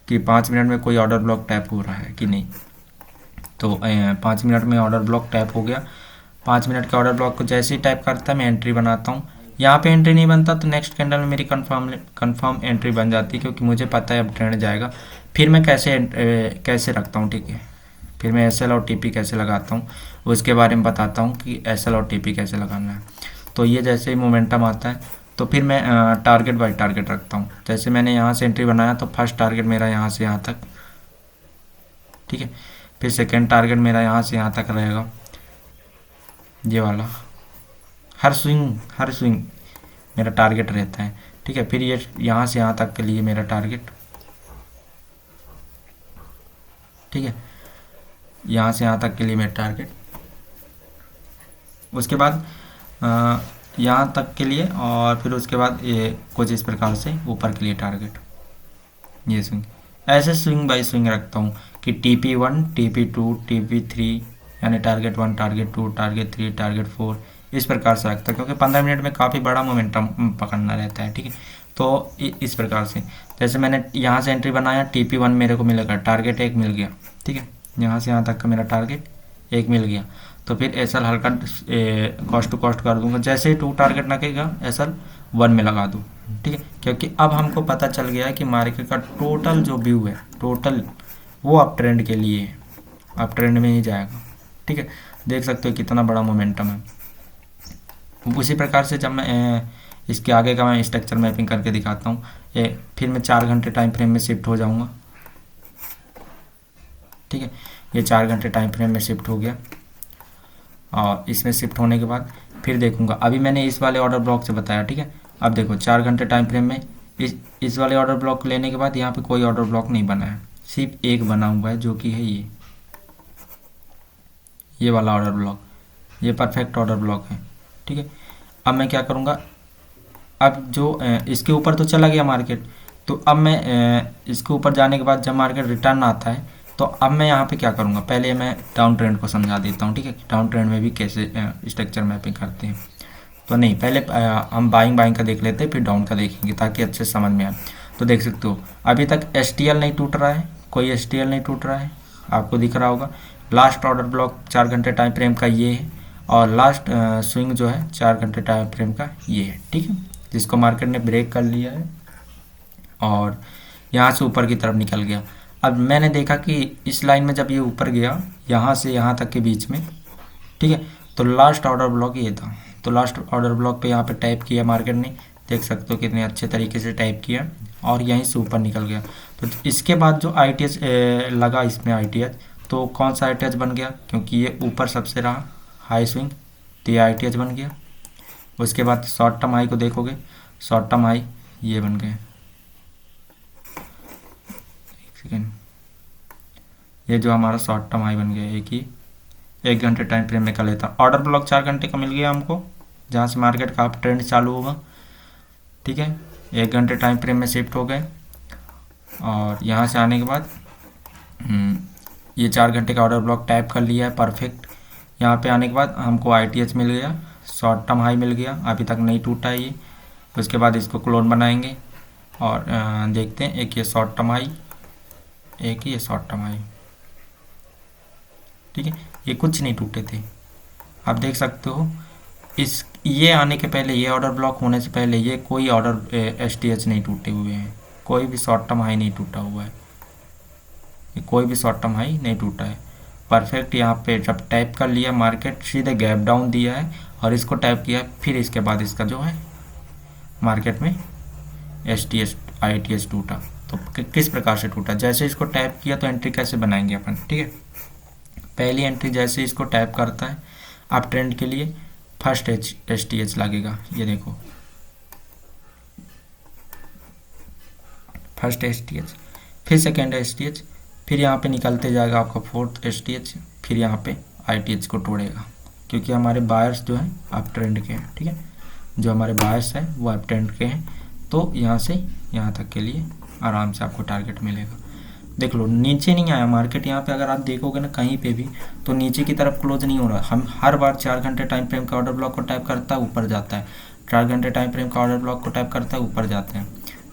कि 5 मिनट में कोई ऑर्डर ब्लॉक टैप हो रहा है कि नहीं। तो 5 मिनट में ऑर्डर ब्लॉक टैप हो गया। 5 मिनट के ऑर्डर ब्लॉक को जैसे ही टाइप करता है मैं एंट्री बनाता हूँ। यहाँ पे एंट्री नहीं बनता तो नेक्स्ट कैंडल में मेरी कंफर्म एंट्री बन जाती है, क्योंकि मुझे पता है अब ट्रेंड जाएगा। फिर मैं कैसे रखता हूँ, ठीक है। फिर मैं एस एल और टी पी कैसे लगाता हूँ उसके बारे में बताता हूँ कि एस एल और टी पी कैसे लगाना है। तो ये जैसे ही मोमेंटम आता है तो फिर मैं टारगेट बाय टारगेट रखता हूँ। जैसे मैंने यहाँ से एंट्री बनाया तो फर्स्ट टारगेट मेरा यहाँ से यहाँ तक, ठीक है। फिर सेकेंड टारगेट मेरा यहाँ से यहाँ तक रहेगा, ये वाला। हर स्विंग मेरा टारगेट रहता है, ठीक है। फिर ये यहाँ से यहाँ तक के लिए मेरा टारगेट, ठीक है। यहाँ से यहाँ तक के लिए मेरा टारगेट, उसके बाद यहाँ तक के लिए, और फिर उसके बाद ये कुछ इस प्रकार से ऊपर के लिए टारगेट। ये स्विंग ऐसे स्विंग बाय स्विंग रखता हूँ कि TP1 TP2 TP3, यानी टारगेट 1 टारगेट 2 टारगेट 3 टारगेट 4, इस प्रकार से रखता है, क्योंकि 15 मिनट में काफ़ी बड़ा मोमेंटम पकड़ना रहता है, ठीक है। तो इस प्रकार से जैसे मैंने यहाँ से एंट्री बनाया, TP1 मेरे को मिलेगा, टारगेट 1 मिल गया, ठीक है। यहाँ से यहाँ तक का मेरा टारगेट 1 मिल गया। तो फिर एसएल हल्का कॉस्ट टू कॉस्ट कर दूंगा, जैसे ही 2 टारगेट लगेगा एसएल 1 में लगा दूँ, ठीक है। क्योंकि अब हमको पता चल गया है कि मार्केट का टोटल जो व्यू है, टोटल वो अप ट्रेंड के लिए है, अप ट्रेंड में ही जाएगा, ठीक है। देख सकते हो कितना बड़ा मोमेंटम है। उसी प्रकार से जब मैं इसके आगे का मैं स्ट्रक्चर मैपिंग करके दिखाता हूँ, फिर मैं 4 घंटे टाइम फ्रेम में शिफ्ट हो जाऊँगा, ठीक है। ये 4 घंटे टाइम फ्रेम में शिफ्ट हो गया, और इसमें शिफ्ट होने के बाद फिर देखूंगा। अभी मैंने इस वाले ऑर्डर ब्लॉक से बताया, ठीक है। अब देखो 4 घंटे टाइम फ्रेम में इस वाले ऑर्डर ब्लॉक लेने के बाद यहाँ पे कोई ऑर्डर ब्लॉक नहीं बना है, सिर्फ एक बना हुआ है, जो कि है ये वाला ऑर्डर ब्लॉक। ये परफेक्ट ऑर्डर ब्लॉक है, ठीक है। अब मैं क्या करूँगा, अब जो इसके ऊपर तो चला गया मार्केट, तो अब मैं इसके ऊपर जाने के बाद जब मार्केट रिटर्न आता है तो अब मैं यहाँ पे क्या करूँगा, पहले मैं डाउन ट्रेंड को समझा देता हूँ, ठीक है। डाउन ट्रेंड में भी कैसे स्ट्रक्चर मैपिंग करते हैं। तो नहीं, पहले हम बाइंग का देख लेते हैं, फिर डाउन का देखेंगे ताकि अच्छे समझ में आए। तो देख सकते हो अभी तक STL नहीं टूट रहा है, कोई STL नहीं टूट रहा है, आपको दिख रहा होगा। लास्ट ऑर्डर ब्लॉक 4 घंटे टाइम फ्रेम का ये है, और लास्ट स्विंग जो है 4 घंटे टाइम फ्रेम का ये है, ठीक है। जिसको मार्केट ने ब्रेक कर लिया है और यहाँ से ऊपर की तरफ निकल गया। अब मैंने देखा कि इस लाइन में जब ये ऊपर गया यहाँ से यहाँ तक के बीच में, ठीक है, तो लास्ट ऑर्डर ब्लॉक ये था। तो लास्ट ऑर्डर ब्लॉक पे यहाँ पे टाइप किया मार्केट ने, देख सकते हो कितने अच्छे तरीके से टाइप किया, और यहीं से ऊपर निकल गया। तो इसके बाद जो ITH लगा इसमें ITH, तो कौन सा ITH बन गया, क्योंकि ये ऊपर सबसे रहा हाई स्विंग, तो ये ITH बन गया। उसके बाद शॉर्ट टर्म हाई को देखोगे, शॉर्ट टर्म हाई ये बन गए, सेकेंड, ये जो हमारा शॉर्ट टर्म हाई बन गया, 1 घंटे टाइम फ्रेम में कर लेता। ऑर्डर ब्लॉक 4 घंटे का मिल गया हमको, जहाँ से मार्केट का अप ट्रेंड चालू होगा, ठीक है। 1 घंटे टाइम फ्रेम में शिफ्ट हो गए, और यहाँ से आने के बाद ये 4 घंटे का ऑर्डर ब्लॉक टाइप कर लिया है परफेक्ट। यहाँ पे आने के बाद हमको ITH मिल गया, शॉर्ट टर्म हाई मिल गया, अभी तक नहीं टूटा ये। उसके बाद इसको क्लोन बनाएंगे और देखते हैं, एक ये शॉर्ट टर्म हाई, एक ये शॉर्ट टर्म हाई, ठीक है। ये कुछ नहीं टूटे थे, आप देख सकते हो। ये आने के पहले, ये ऑर्डर ब्लॉक होने से पहले ये कोई ऑर्डर STH नहीं टूटे हुए हैं, कोई भी शॉर्ट टर्म हाई नहीं टूटा हुआ है, ये कोई भी शॉर्ट टर्म हाई नहीं टूटा है। परफेक्ट यहाँ पे जब टाइप कर लिया मार्केट, सीधे गैप डाउन दिया है और इसको टाइप किया, फिर इसके बाद इसका जो है मार्केट में STH ITH टूटा। तो किस प्रकार से टूटा, जैसे इसको टाइप किया तो एंट्री कैसे बनाएंगे अपन, ठीक है। पहली एंट्री जैसे इसको टाइप करता है अप ट्रेंड के लिए, फर्स्ट STH लगेगा, ये देखो फर्स्ट STH, फिर सेकेंड STH, फिर यहाँ पे निकलते जाएगा आपका फोर्थ STH, फिर यहाँ पे ITH को तोड़ेगा, क्योंकि हमारे बायर्स जो हैं अप ट्रेंड के हैं, ठीक है। जो हमारे बायर्स हैं वो अप ट्रेंड के हैं, तो यहाँ से यहाँ तक के लिए आराम से आपको टारगेट मिलेगा। देख लो नीचे नहीं आया मार्केट, यहाँ पे अगर आप देखोगे ना कहीं पे भी तो नीचे की तरफ क्लोज नहीं हो रहा। हम हर बार 4 घंटे टाइम फ्रेम का ऑर्डर ब्लॉक को टैप करता है ऊपर जाता है, 4 घंटे टाइम फ्रेम का ऑर्डर ब्लॉक को टैप करता है ऊपर जाते हैं,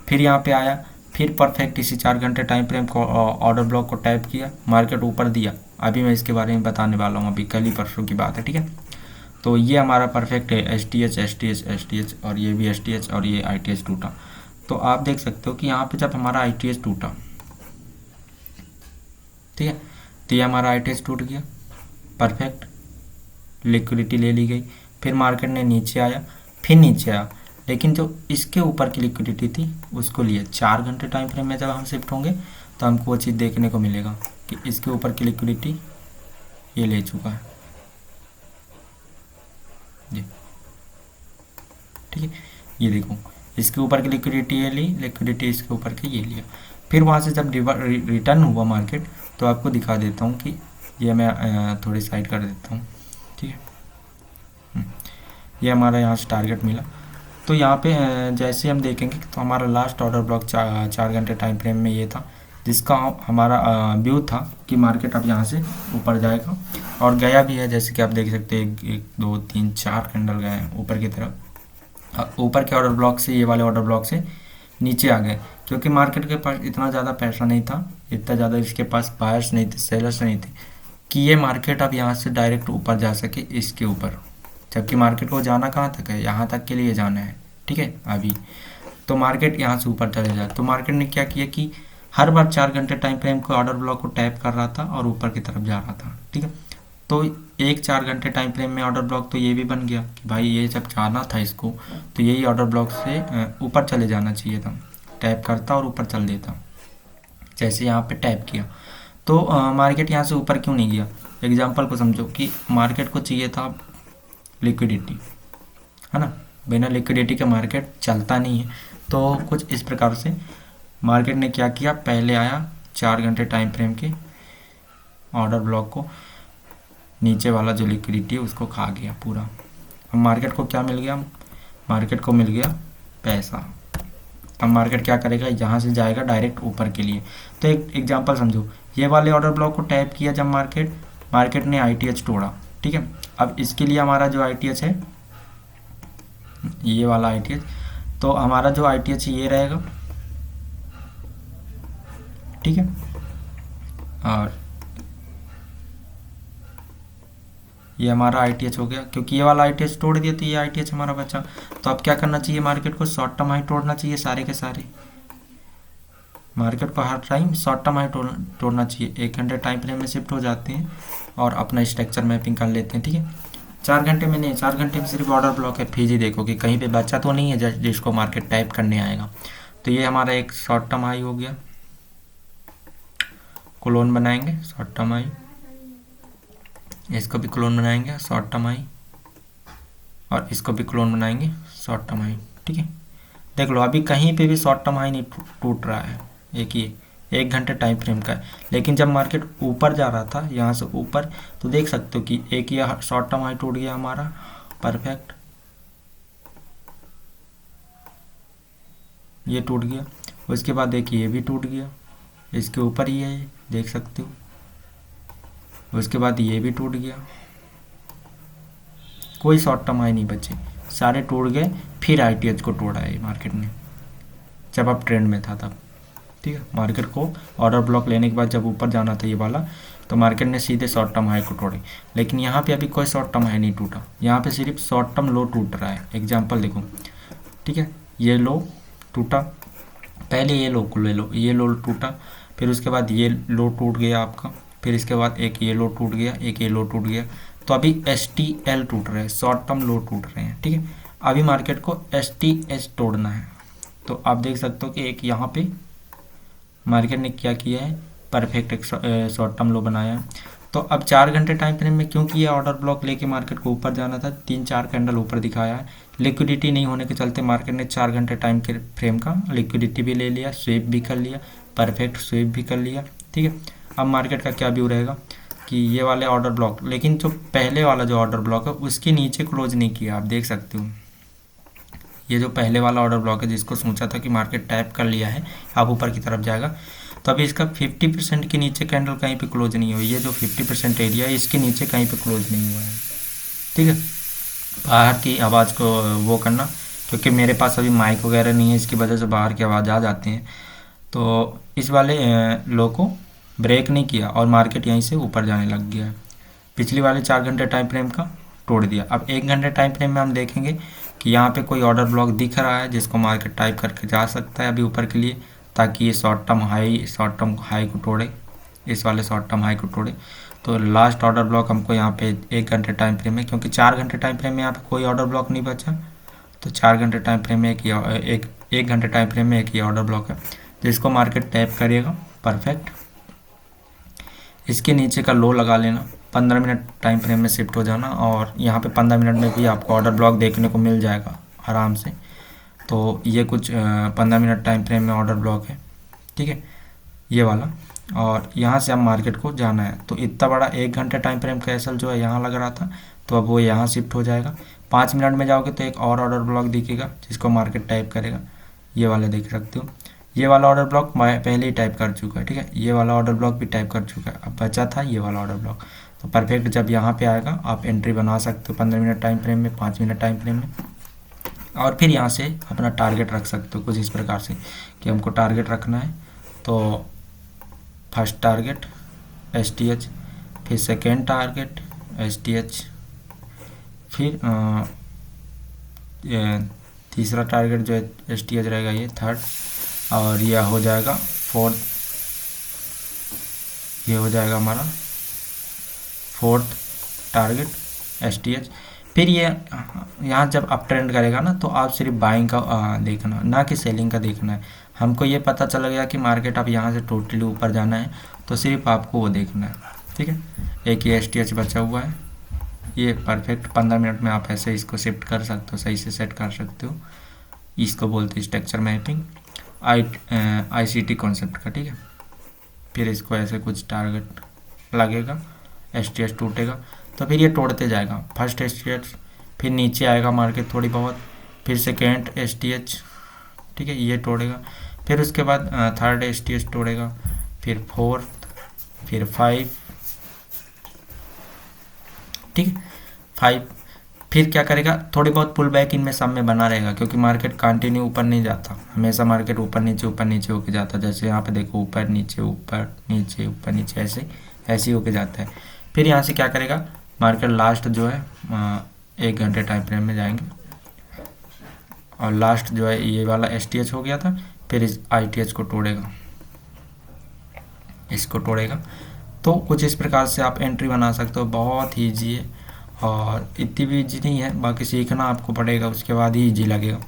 फिर यहाँ पे आया, फिर परफेक्ट इसी 4 घंटे टाइम फ्रेम को ऑर्डर ब्लॉक को टैप किया, मार्केट ऊपर दिया। अभी मैं इसके बारे में बताने वाला हूँ, अभी कल ही परसों की बात है, ठीक है। तो ये हमारा परफेक्ट है एस टी एच और ये भी STH और ये ITH टूटा। तो आप देख सकते हो कि यहाँ पे जब हमारा ITH टूटा, ठीक है, तो ये हमारा ITH टूट गया, परफेक्ट लिक्विडिटी ले ली गई, फिर मार्केट ने नीचे आया, फिर नीचे आया, लेकिन जो इसके ऊपर की लिक्विडिटी थी उसको लिया। 4 घंटे टाइम फ्रेम में जब हम शिफ्ट होंगे तो हमको वो चीज़ देखने को मिलेगा कि इसके ऊपर की लिक्विडिटी ये ले चुका है जी, ठीक है। ये देखो इसके ऊपर की लिक्विडिटी ये ली, लिक्विडिटी इसके ऊपर की ये लिया, फिर वहाँ से जब रिटर्न हुआ मार्केट तो आपको दिखा देता हूँ कि ये मैं थोड़ी साइड कर देता हूँ, ठीक है। ये हमारा यहाँ से टारगेट मिला। तो यहाँ पे जैसे हम देखेंगे तो हमारा लास्ट ऑर्डर ब्लॉक 4 घंटे टाइम फ्रेम में ये था, जिसका हमारा व्यू था कि मार्केट अब यहाँ से ऊपर जाएगा, और गया भी है। जैसे कि आप देख सकते हैं 1 2 3 4 कैंडल गए हैं ऊपर की तरफ। ऊपर के ऑर्डर ब्लॉक से, ये वाले ऑर्डर ब्लॉक से नीचे आ गए, क्योंकि मार्केट के पास इतना ज़्यादा पैसा नहीं था, इतना ज़्यादा इसके पास बायर्स नहीं थे, सेलर्स नहीं थे कि ये मार्केट अब यहाँ से डायरेक्ट ऊपर जा सके इसके ऊपर, जबकि मार्केट को जाना कहाँ तक है, यहाँ तक के लिए जाना है, ठीक है। अभी तो मार्केट यहाँ से ऊपर चले जाए, तो मार्केट ने क्या किया कि हर बार 4 घंटे टाइम फ्रेम को ऑर्डर ब्लॉक को टैप कर रहा था और ऊपर की तरफ जा रहा था, ठीक है। तो एक 4 घंटे टाइम फ्रेम में ऑर्डर ब्लॉक तो ये भी बन गया कि भाई ये जब जाना था इसको तो यही ऑर्डर ब्लॉक से ऊपर चले जाना चाहिए था, टैप करता और ऊपर चल देता। जैसे यहाँ पे टैप किया तो मार्केट यहाँ से ऊपर क्यों नहीं गया। एग्जाम्पल को समझो कि मार्केट को चाहिए था लिक्विडिटी, है ना, बिना लिक्विडिटी के मार्केट चलता नहीं है। तो कुछ इस प्रकार से मार्केट ने क्या किया, पहले आया 4 घंटे टाइम फ्रेम के ऑर्डर ब्लॉक को, नीचे वाला जो लिक्विडिटी है उसको खा गया पूरा। अब मार्केट को क्या मिल गया, मार्केट को मिल गया पैसा। अब मार्केट क्या करेगा, यहाँ से जाएगा डायरेक्ट ऊपर के लिए। तो एक एग्जांपल समझो, ये वाले ऑर्डर ब्लॉक को टैप किया जब मार्केट ने ITH तोड़ा, ठीक है। अब इसके लिए हमारा जो ITH है, ये वाला ITH, तो हमारा जो ITH ये रहेगा, ठीक है। और ये हमारा ITH हो गया, क्योंकि ये वाला ITH तोड़ दिया तो ये ITH हमारा बचा। तो अब क्या करना चाहिए, मार्केट को शॉर्ट टर्म हाई तोड़ना चाहिए, सारे के सारे मार्केट को हर टाइम शॉर्ट टर्म हाई तोड़ना चाहिए। 1 घंटे टाइम फ्रेम में शिफ्ट हो जाते हैं और अपना स्ट्रक्चर मैपिंग कर लेते हैं, ठीक है। 4 घंटे में नहीं, 4 घंटे में सिर्फ ऑर्डर ब्लॉक है, फिर ही देखो कि कहीं पे बचा तो नहीं है जिसको मार्केट टाइप करने आएगा। तो ये हमारा एक शॉर्ट टर्म हाई हो गया, क्लोन बनाएंगे शॉर्ट टर्म हाई, इसको भी क्लोन बनाएंगे शॉर्ट टर्म हाई, और इसको भी क्लोन बनाएंगे शॉर्ट टर्म हाई, ठीक है। देख लो अभी कहीं पे भी शॉर्ट टर्म हाई नहीं टूट रहा है, एक ये 1 घंटे टाइम फ्रेम का है। लेकिन जब मार्केट ऊपर जा रहा था यहाँ से ऊपर, तो देख सकते हो कि एक ये शॉर्ट टर्म हाई टूट गया हमारा, परफेक्ट, ये टूट गया। उसके बाद देखिए ये भी टूट गया, इसके ऊपर ही है, देख सकते हो। उसके बाद ये भी टूट गया, कोई शॉर्ट टर्म हाई नहीं बचे, सारे टूट गए। फिर ITH को तोड़ा है मार्केट ने, जब अब ट्रेंड में था तब, ठीक है। मार्केट को ऑर्डर ब्लॉक लेने के बाद जब ऊपर जाना था ये वाला, तो मार्केट ने सीधे शॉर्ट टर्म हाई को तोड़े। लेकिन यहाँ पे अभी कोई शॉर्ट टर्म हाई नहीं टूटा, यहाँ पे सिर्फ शॉर्ट टर्म लो टूट रहा है। एग्जाम्पल देखो, ठीक है, ये लो टूटा, पहले ये लो को ले लो, ये लो टूटा, फिर उसके बाद ये लो टूट गया आपका, फिर इसके बाद एक ये लो टूट गया, एक ये लो टूट गया। तो अभी STL टूट रहे हैं, शॉर्ट टर्म लो टूट रहे हैं, ठीक है। अभी मार्केट को STH तोड़ना है। तो आप देख सकते हो कि एक यहाँ पे मार्केट ने क्या किया है, परफेक्ट एक शॉर्ट टर्म लो बनाया है। तो अब 4 घंटे टाइम फ्रेम में क्योंकि ये ऑर्डर ब्लॉक लेके मार्केट को ऊपर जाना था, 3-4 कैंडल ऊपर दिखाया है, लिक्विडिटी नहीं होने के चलते मार्केट ने 4 घंटे टाइम के फ्रेम का लिक्विडिटी भी ले लिया, स्वीप भी कर लिया, परफेक्ट स्वीप भी कर लिया, ठीक है। अब मार्केट का क्या व्यू रहेगा कि ये वाले ऑर्डर ब्लॉक, लेकिन जो पहले वाला जो ऑर्डर ब्लॉक है उसके नीचे क्लोज नहीं किया, आप देख सकते हो ये जो पहले वाला ऑर्डर ब्लॉक है जिसको सोचा था कि मार्केट टैप कर लिया है अब ऊपर की तरफ जाएगा, तो अभी इसका 50% के नीचे कैंडल कहीं पे क्लोज नहीं हुई है। जो 50% एरिया है इसके नीचे कहीं पे क्लोज नहीं हुआ है। ठीक है, बाहर की आवाज़ को वो करना, क्योंकि मेरे पास अभी माइक वगैरह नहीं है, इसकी वजह से बाहर की आवाज़ आ जाती हैं। तो इस वाले लो को ब्रेक नहीं किया और मार्केट यहीं से ऊपर जाने लग गया है। पिछली वाले 4 घंटे टाइम फ्रेम का तोड़ दिया। अब 1 घंटे टाइम फ्रेम में हम देखेंगे कि यहाँ पे कोई ऑर्डर ब्लॉक दिख रहा है जिसको मार्केट टाइप करके जा सकता है अभी ऊपर के लिए, ताकि ये शॉर्ट टर्म हाई को तोड़े, इस वाले शॉर्ट टर्म हाई को तोड़े। तो लास्ट ऑर्डर ब्लॉक हमको यहाँ पे 1 घंटे टाइम फ्रेम में, क्योंकि 4 घंटे टाइम फ्रेम में यहाँ पे कोई ऑर्डर ब्लॉक नहीं बचा, तो 4 घंटे टाइम फ्रेम में एक घंटे टाइम फ्रेम में एक ही ऑर्डर ब्लॉक है जिसको मार्केट टैप करिएगा। परफेक्ट, इसके नीचे का लो लगा लेना, 15 मिनट टाइम फ्रेम में शिफ्ट हो जाना, और यहाँ पे 15 मिनट में भी आपको ऑर्डर ब्लॉक देखने को मिल जाएगा आराम से। तो ये कुछ 15 मिनट टाइम फ्रेम में ऑर्डर ब्लॉक है, ठीक है, ये वाला। और यहाँ से हम मार्केट को जाना है, तो इतना बड़ा 1 घंटे टाइम फ्रेम का एसएल जो है यहाँ लग रहा था, तो अब वो यहाँ शिफ्ट हो जाएगा। 5 मिनट में जाओगे तो एक और ऑर्डर ब्लॉक दिखेगा जिसको मार्केट टाइप करेगा, ये वाला देख सकते हो। ये वाला ऑर्डर ब्लॉक मैं पहले ही टाइप कर चुका है, ठीक है, ये वाला ऑर्डर ब्लॉक भी टाइप कर चुका है, अब बचा था ये वाला ऑर्डर ब्लॉक। तो परफेक्ट, जब यहाँ पे आएगा आप एंट्री बना सकते हो 15 मिनट टाइम फ्रेम में, 5 मिनट टाइम फ्रेम में, और फिर यहाँ से अपना टारगेट रख सकते हो कुछ इस प्रकार से कि हमको टारगेट रखना है। तो फर्स्ट टारगेट STH, फिर सेकेंड टारगेट STH, फिर तीसरा टारगेट जो है STH रहेगा ये थर्ड, और यह हो जाएगा फोर्थ, ये हो जाएगा हमारा फोर्थ टारगेट STH। फिर ये यहाँ जब अप ट्रेंड करेगा ना, तो आप सिर्फ बाइंग का देखना, ना कि सेलिंग का देखना है। हमको ये पता चल गया कि मार्केट अब यहाँ से टोटली ऊपर जाना है, तो सिर्फ आपको वो देखना है, ठीक है। एक ये STH बचा हुआ है, ये परफेक्ट 15 मिनट में आप ऐसे इसको शिफ्ट कर सकते हो, सही से सेट कर सकते हो। इसको बोलते हैं स्ट्रक्चर मैपिंग ICT कॉन्सेप्ट का, ठीक है। फिर इसको ऐसे कुछ टारगेट लगेगा, STH टूटेगा तो फिर ये तोड़ते जाएगा। फर्स्ट STH, फिर नीचे आएगा मार्केट थोड़ी बहुत, फिर सेकेंड STH, ठीक है, ये तोड़ेगा, फिर उसके बाद थर्ड STH तोड़ेगा, फिर फोर्थ, फिर 5, ठीक है 5। फिर क्या करेगा, थोड़ी बहुत पुल बैक इनमें सब में बना रहेगा, क्योंकि मार्केट कंटिन्यू ऊपर नहीं जाता, हमेशा मार्केट ऊपर नीचे होके जाता है। जैसे यहाँ पे देखो ऊपर नीचे ऊपर नीचे ऊपर नीचे ऐसे ऐसे होके जाता है। फिर यहाँ से क्या करेगा मार्केट, लास्ट जो है 1 घंटे टाइम फ्रेम में जाएंगे, और लास्ट जो है ये वाला STH हो गया था, फिर इस ITH को तोड़ेगा, इसको तोड़ेगा। तो कुछ इस प्रकार से आप एंट्री बना सकते हो, बहुत ही ईजी है, और इतनी भी ईजी नहीं है, बाकी सीखना आपको पड़ेगा, उसके बाद ही ईजी लगेगा।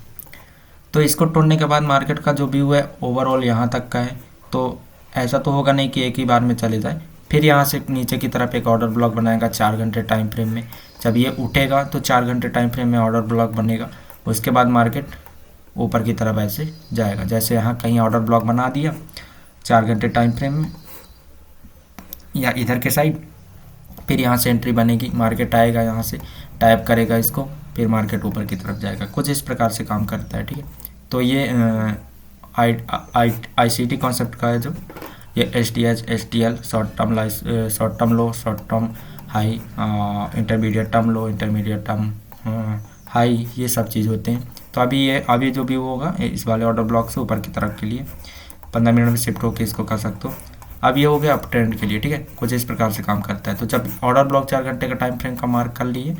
तो इसको तोड़ने के बाद मार्केट का जो व्यू है ओवरऑल यहाँ तक का है, तो ऐसा तो होगा नहीं कि एक ही बार में चले जाए। फिर यहाँ से नीचे की तरफ एक ऑर्डर ब्लॉक बनाएगा 4 घंटे टाइम फ्रेम में, जब ये उठेगा तो 4 घंटे टाइम फ्रेम में ऑर्डर ब्लॉक बनेगा। उसके बाद मार्केट ऊपर की तरफ ऐसे जाएगा, जैसे यहाँ कहीं ऑर्डर ब्लॉक बना दिया 4 घंटे टाइम फ्रेम में या इधर के साइड, फिर यहाँ से एंट्री बनेगी, मार्केट आएगा यहाँ से टाइप करेगा इसको, फिर मार्केट ऊपर की तरफ जाएगा। कुछ इस प्रकार से काम करता है, ठीक है। तो ये ICT कॉन्सेप्ट का है, जो ये STH STL शॉर्ट टर्म लो, short term high, intermediate term लो, इंटरमीडिएट टर्म हाई, ये सब चीज़ होते हैं। तो अभी जो भी होगा इस वाले ऑर्डर ब्लॉक से ऊपर की तरफ के लिए 15 मिनट में शिफ्ट होकर इसको कर सकते हो। अब ये हो गया अप ट्रेंड के लिए, ठीक है, कुछ इस प्रकार से काम करता है। तो जब ऑर्डर ब्लॉक 4 घंटे का टाइम फ्रेम का मार्क कर लिए,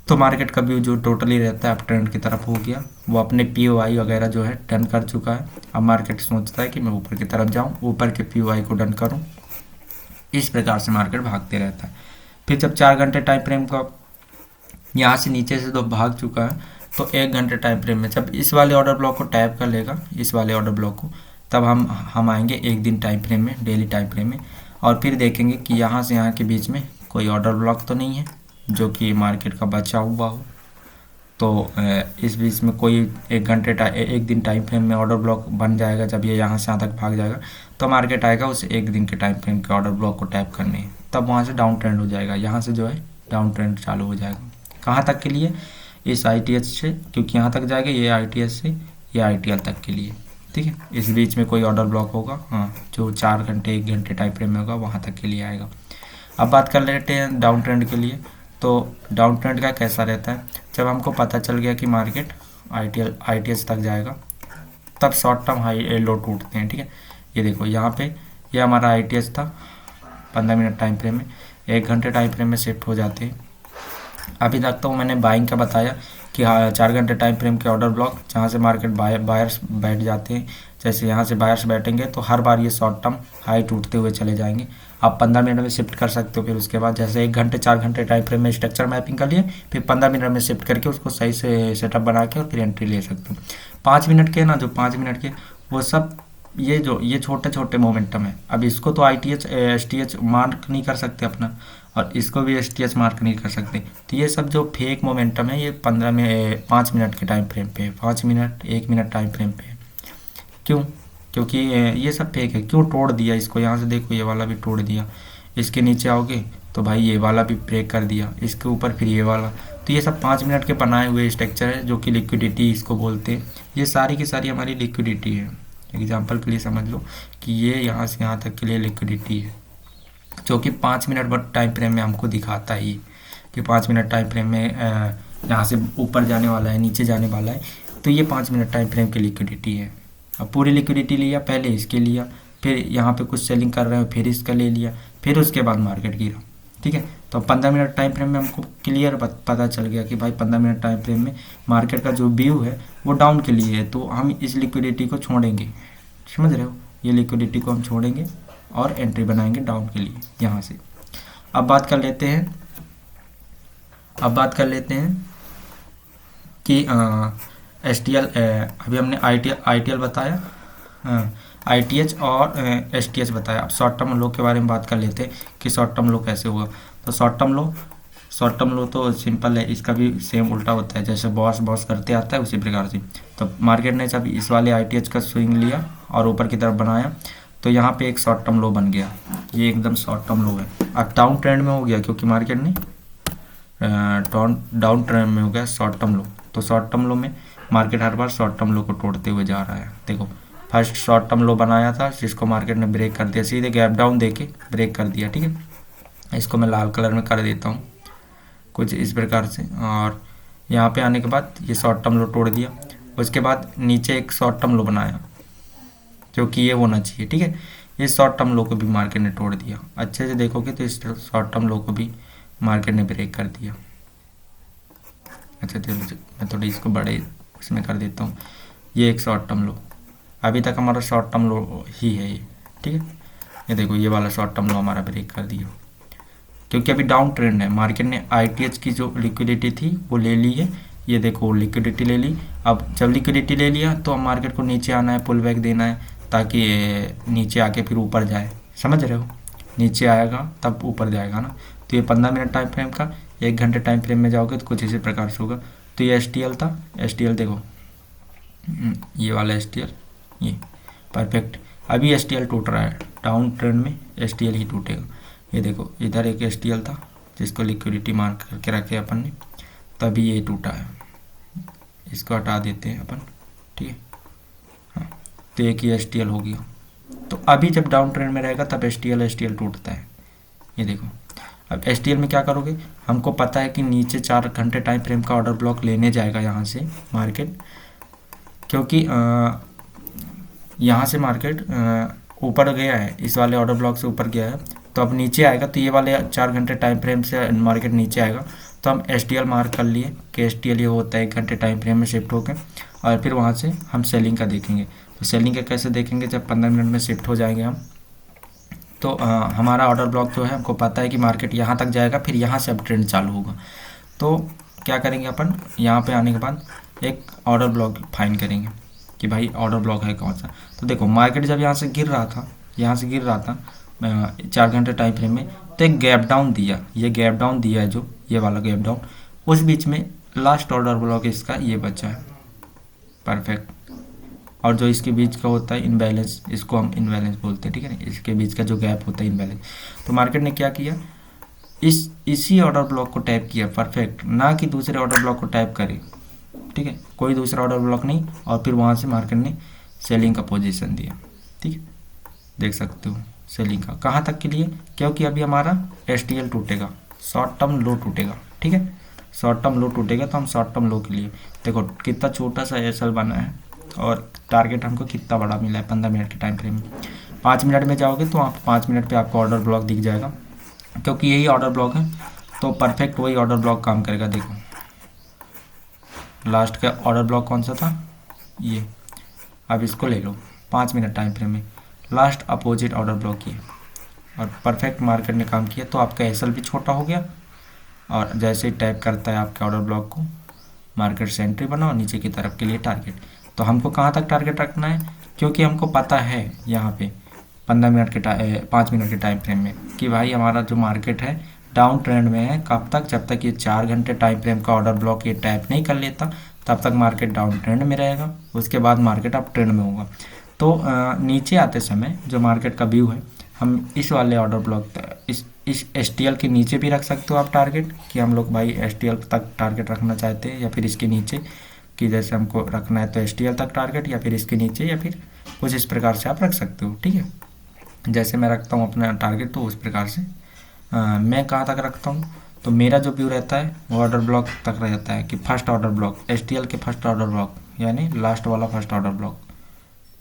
तो मार्केट का व्यू जो टोटली रहता है अप ट्रेंड की तरफ हो गया, वो अपने POI वगैरह जो है डन कर चुका है। अब मार्केट सोचता है कि मैं ऊपर की तरफ जाऊं, ऊपर के POI को डन करूं, इस प्रकार से मार्केट भागते रहता है। फिर जब 4 घंटे टाइम फ्रेम का यहाँ से नीचे से तो भाग चुका है, तो 1 घंटे टाइम फ्रेम में जब इस वाले ऑर्डर ब्लॉक को टैप कर लेगा, इस वाले ऑर्डर ब्लॉक को, तब हम आएंगे 1 दिन टाइम फ्रेम में, डेली टाइम फ्रेम में, और फिर देखेंगे कि यहाँ से यहाँ के बीच में कोई ऑर्डर ब्लॉक तो नहीं है जो कि मार्केट का बचा हुआ हो। तो इस बीच में कोई 1 दिन टाइम फ्रेम में ऑर्डर ब्लॉक बन जाएगा। जब ये यहाँ से यहाँ तक भाग जाएगा, तो मार्केट आएगा उसे 1 दिन के टाइम फ्रेम के ऑर्डर ब्लॉक को टैप करने, तब वहाँ से डाउन ट्रेंड हो जाएगा, यहाँ से जो है डाउन ट्रेंड चालू हो जाएगा। कहाँ तक के लिए, इस ITH से, क्योंकि यहाँ तक जाएगा, ये ITH से ये ITL तक के लिए, ठीक है। इस बीच में कोई ऑर्डर ब्लॉक होगा, हाँ, जो 4 घंटे 1 घंटे टाइम फ्रेम में होगा वहाँ तक के लिए आएगा। अब बात कर लेते हैं डाउन ट्रेंड के लिए। तो डाउन ट्रेंड का कैसा रहता है, जब हमको पता चल गया कि मार्केट ITH तक जाएगा, तब शॉर्ट टर्म हाई लो टूटते हैं, ठीक है। ये देखो यहाँ पे ये हमारा ITH था 15 मिनट टाइम फ्रेम में, 1 घंटे टाइम फ्रेम में शिफ्ट हो जाते हैं। अभी तक तो मैंने बाइंग का बताया कि हाँ 4 घंटे टाइम फ्रेम के ऑर्डर ब्लॉक जहाँ से मार्केट बायर्स बैठ जाते हैं, जैसे यहाँ से बायर्स बैठेंगे तो हर बार ये शॉर्ट टर्म हाई टूटते हुए चले जाएंगे। आप 15 मिनट में शिफ्ट कर सकते हो, फिर उसके बाद जैसे 1 घंटे 4 घंटे टाइम फ्रेम में स्ट्रक्चर मैपिंग कर लिए, फिर 15 मिनट में शिफ्ट करके उसको सही से सेटअप बना के और फिर एंट्री ले सकते हो। 5 मिनट के ना, जो 5 मिनट के वो सब ये छोटे छोटे मोमेंटम है। अब इसको तो ITH STH मार्क नहीं कर सकते अपना, और इसको भी STH मार्क नहीं कर सकते। तो ये सब जो फेक मोमेंटम है ये 5 मिनट के टाइम फ्रेम पे है, 5 मिनट 1 मिनट टाइम फ्रेम पे है। क्यों? क्योंकि ये सब फेक है। क्यों तोड़ दिया इसको, यहाँ से देखो ये वाला भी तोड़ दिया, इसके नीचे आओगे तो भाई ये वाला भी ब्रेक कर दिया, इसके ऊपर फिर ये वाला। तो ये सब 5 मिनट के बनाए हुए स्ट्रक्चर है, जो कि लिक्विडिटी इसको बोलते हैं। ये सारी की सारी हमारी लिक्विडिटी है। एग्जाम्पल के लिए समझ लो कि ये यहाँ से यहाँ तक के लिए लिक्विडिटी है, जो कि 5 मिनट बाद टाइम फ्रेम में हमको दिखाता है ये, कि 5 मिनट टाइम फ्रेम में यहाँ से ऊपर जाने वाला है, नीचे जाने वाला है। तो ये 5 मिनट टाइम फ्रेम की लिक्विडिटी है। अब पूरी लिक्विडिटी लिया, पहले इसके लिया, फिर यहाँ पे कुछ सेलिंग कर रहे हो, फिर इसका ले लिया, फिर उसके बाद मार्केट गिरा, ठीक है। तो 15 मिनट टाइम फ्रेम में हमको क्लियर पता चल गया कि भाई 15 मिनट टाइम फ्रेम में मार्केट का जो व्यू है वो डाउन के लिए है, तो हम इस लिक्विडिटी को छोड़ेंगे, समझ रहे हो, ये लिक्विडिटी को हम छोड़ेंगे और एंट्री बनाएंगे डाउन के लिए यहाँ से। अब बात कर लेते हैं कि STL, अभी हमने ITL बताया, ITH और STH बताया। अब शॉर्ट टर्म लो के बारे में बात कर लेते हैं कि शॉर्ट टर्म लो कैसे होगा। तो शॉर्ट टर्म लो तो सिंपल है, इसका भी सेम उल्टा होता है, जैसे बॉस करते आता है उसी प्रकार से। तो मार्केट ने जब इस वाले ITH का स्विंग लिया और ऊपर की तरफ बनाया, तो यहाँ पे एक शॉर्ट टर्म लो बन गया, ये एकदम शॉर्ट टर्म लो है। अब डाउन ट्रेंड में हो गया, क्योंकि मार्केट ने डाउन ट्रेंड में हो गया शॉर्ट टर्म लो। तो शॉर्ट टर्म लो में मार्केट हर बार शॉर्ट टर्म लो को तोड़ते हुए जा रहा है। देखो फर्स्ट शॉर्ट टर्म लो बनाया था, जिसको मार्केट ने ब्रेक कर दिया, सीधे गैप डाउन देके ब्रेक कर दिया, ठीक है। इसको मैं लाल कलर में कर देता हूँ कुछ इस प्रकार से। और यहाँ पे आने के बाद ये शॉर्ट टर्म लो तोड़ दिया, उसके बाद नीचे एक शॉर्ट टर्म लो बनाया, जो कि ये होना चाहिए, ठीक है। इस शॉर्ट टर्म लो को भी मार्केट ने तोड़ दिया। अच्छे से देखोगे तो इस शॉर्ट टर्म लो को भी मार्केट ने ब्रेक कर दिया। अच्छा चलो मैं थोड़ी इसको बड़े उसमें कर देता हूँ। ये एक शॉर्ट टर्म लो, अभी तक हमारा शॉर्ट टर्म लो ही है ये, ठीक है। ये देखो ये वाला शॉर्ट टर्म लो हमारा ब्रेक कर दिया, क्योंकि अभी डाउन ट्रेंड है। मार्केट ने ITH की जो लिक्विडिटी थी वो ले ली है, ये देखो लिक्विडिटी ले ली। अब जब लिक्विडिटी ले लिया तो अब मार्केट को नीचे आना है, पुल बैक देना है, ताकि नीचे आके फिर ऊपर जाए, समझ रहे हो, नीचे आएगा तब ऊपर जाएगा ना। तो ये 15 मिनट टाइम फ्रेम का, 1 घंटे टाइम फ्रेम में जाओगे तो कुछ इसी प्रकार से होगा। तो ये STL था, STL देखो ये वाला STL, ये परफेक्ट। अभी STL टूट रहा है, डाउन ट्रेंड में STL ही टूटेगा। ये देखो इधर एक STL था जिसको लिक्विडिटी मार्क करके रखे अपन ने, तभी ये टूटा है। इसको हटा देते हैं अपन, ठीक है। हाँ तो एक ही STL हो गया। तो अभी जब डाउन ट्रेंड में रहेगा तब STL टूटता है। ये देखो अब STL में क्या करोगे, हमको पता है कि नीचे 4 घंटे टाइम फ्रेम का ऑर्डर ब्लॉक लेने जाएगा यहाँ से मार्केट, क्योंकि यहाँ से मार्केट ऊपर गया है, इस वाले ऑर्डर ब्लॉक से ऊपर गया है। तो अब नीचे आएगा तो ये वाले 4 घंटे टाइम फ्रेम से मार्केट नीचे आएगा, तो हम STL मार्क कर लिए कि STL ये होता है 1 घंटे टाइम फ्रेम में शिफ्ट होकर, और फिर वहाँ से हम सेलिंग का देखेंगे। तो सेलिंग का कैसे देखेंगे, जब 15 मिनट में शिफ्ट हो जाएंगे हम, तो हमारा ऑर्डर ब्लॉक जो है हमको पता है कि मार्केट यहाँ तक जाएगा, फिर यहाँ से अब ट्रेंड चालू होगा। तो क्या करेंगे अपन, यहाँ पे आने के बाद एक ऑर्डर ब्लॉक फाइंड करेंगे कि भाई ऑर्डर ब्लॉक है कौन सा। तो देखो मार्केट जब यहाँ से गिर रहा था 4 घंटे टाइम फ्रेम में, तो एक गैप डाउन दिया, ये गैप डाउन दिया है, जो ये वाला गैप डाउन, उस बीच में लास्ट ऑर्डर ब्लॉक इसका ये बचा है, परफेक्ट। और जो इसके बीच का होता है इनबैलेंस, इसको हम इनबैलेंस बोलते हैं, ठीक है ना, इसके बीच का जो गैप होता है इनबैलेंस। तो मार्केट ने क्या किया, इसी ऑर्डर ब्लॉक को टैप किया, परफेक्ट, ना कि दूसरे ऑर्डर ब्लॉक को टैप करे, ठीक है, कोई दूसरा ऑर्डर ब्लॉक नहीं, और फिर वहाँ से मार्केट ने सेलिंग का पोजीशन दिया, ठीक है, देख सकते हो सेलिंग का कहाँ तक के लिए, क्योंकि अभी हमारा STL टूटेगा, शॉर्ट टर्म लो टूटेगा, ठीक है, शॉर्ट टर्म लो टूटेगा, तो हम शॉर्ट टर्म लो के लिए देखो कितना छोटा सा SL बना है और टारगेट हमको कितना बड़ा मिला है 15 मिनट के टाइम फ्रेम में। 5 मिनट में जाओगे तो आप 5 मिनट पे आपको ऑर्डर ब्लॉक दिख जाएगा, क्योंकि यही ऑर्डर ब्लॉक है, तो परफेक्ट वही ऑर्डर ब्लॉक काम करेगा। देखो लास्ट का ऑर्डर ब्लॉक कौन सा था, ये, अब इसको ले लो 5 मिनट टाइम फ्रेम में, लास्ट अपोजिट ऑर्डर ब्लॉक ये, और परफेक्ट मार्केट ने काम किया, तो आपका SL भी छोटा हो गया, और जैसे ही टैप करता है आपके ऑर्डर ब्लॉक को, मार्केट से एंट्री बनाओ, नीचे की तरफ के लिए टारगेट। तो हमको कहाँ तक टारगेट रखना है, क्योंकि हमको पता है यहाँ पे 5 मिनट के टाइम फ्रेम में कि भाई हमारा जो मार्केट है डाउन ट्रेंड में है, कब तक, जब तक ये 4 घंटे टाइम फ्रेम का ऑर्डर ब्लॉक ये टैप नहीं कर लेता तब तक मार्केट डाउन ट्रेंड में रहेगा, उसके बाद मार्केट अप ट्रेंड में होगा। तो नीचे आते समय जो मार्केट का व्यू है, हम इस वाले ऑर्डर ब्लॉक इस STL के नीचे भी रख सकते हो आप टारगेट, कि हम लोग भाई STL तक टारगेट रखना चाहते हैं, या फिर इसके नीचे, कि जैसे हमको रखना है तो STL तक टारगेट, या फिर इसके नीचे, या फिर कुछ इस प्रकार से आप रख सकते हो, ठीक है। जैसे मैं रखता हूँ अपना टारगेट, तो उस प्रकार से मैं कहाँ तक रखता हूँ, तो मेरा जो व्यू रहता है वो ऑर्डर ब्लॉक तक रहता है, कि फर्स्ट ऑर्डर ब्लॉक STL के फर्स्ट ऑर्डर ब्लॉक, यानी लास्ट वाला फर्स्ट ऑर्डर ब्लॉक,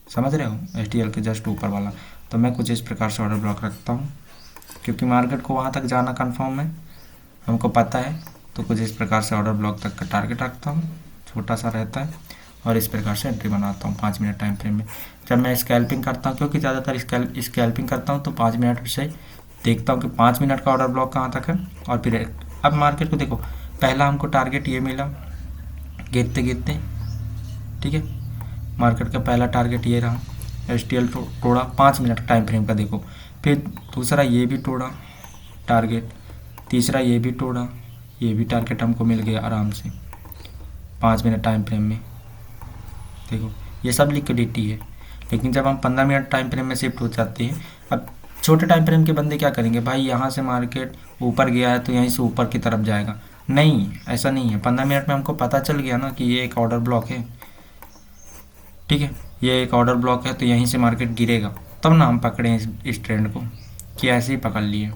समझ रहे हो, STL के जस्ट ऊपर वाला। तो मैं कुछ इस प्रकार से ऑर्डर ब्लॉक रखता हूँ, क्योंकि मार्केट को वहाँ तक जाना कन्फर्म है, हमको पता है, तो कुछ इस प्रकार से ऑर्डर ब्लॉक तक का टारगेट रखता हूँ, छोटा सा रहता है, और इस प्रकार से एंट्री बनाता हूँ 5 मिनट टाइम फ्रेम में। जब मैं स्कैल्पिंग करता हूँ, क्योंकि ज़्यादातर स्कैल्पिंग करता हूँ, तो 5 मिनट से देखता हूँ कि 5 मिनट का ऑर्डर ब्लॉक कहाँ तक है, और फिर अब मार्केट को देखो, पहला हमको टारगेट ये मिला गिरते गिरते, ठीक है, मार्केट का पहला टारगेट ये रहा, STL तोड़ा 5 मिनट टाइम फ्रेम का, देखो, फिर दूसरा ये भी तोड़ा टारगेट, तीसरा ये भी तोड़ा, ये भी टारगेट हमको मिल गया आराम से 5 मिनट टाइम फ्रेम में, देखो ये सब लिक्विडिटी है। लेकिन जब हम 15 मिनट टाइम फ्रेम में शिफ्ट हो जाते हैं, अब छोटे टाइम फ्रेम के बंदे क्या करेंगे, भाई यहाँ से मार्केट ऊपर गया है तो यहीं से ऊपर की तरफ जाएगा, नहीं, ऐसा नहीं है। 15 मिनट में हमको पता चल गया ना कि ये एक ऑर्डर ब्लॉक है, ठीक है, ये एक ऑर्डर ब्लॉक है, तो यहीं से मार्केट गिरेगा, तब ना हम पकड़े इस ट्रेंड को, कि ऐसे ही पकड़ लिए,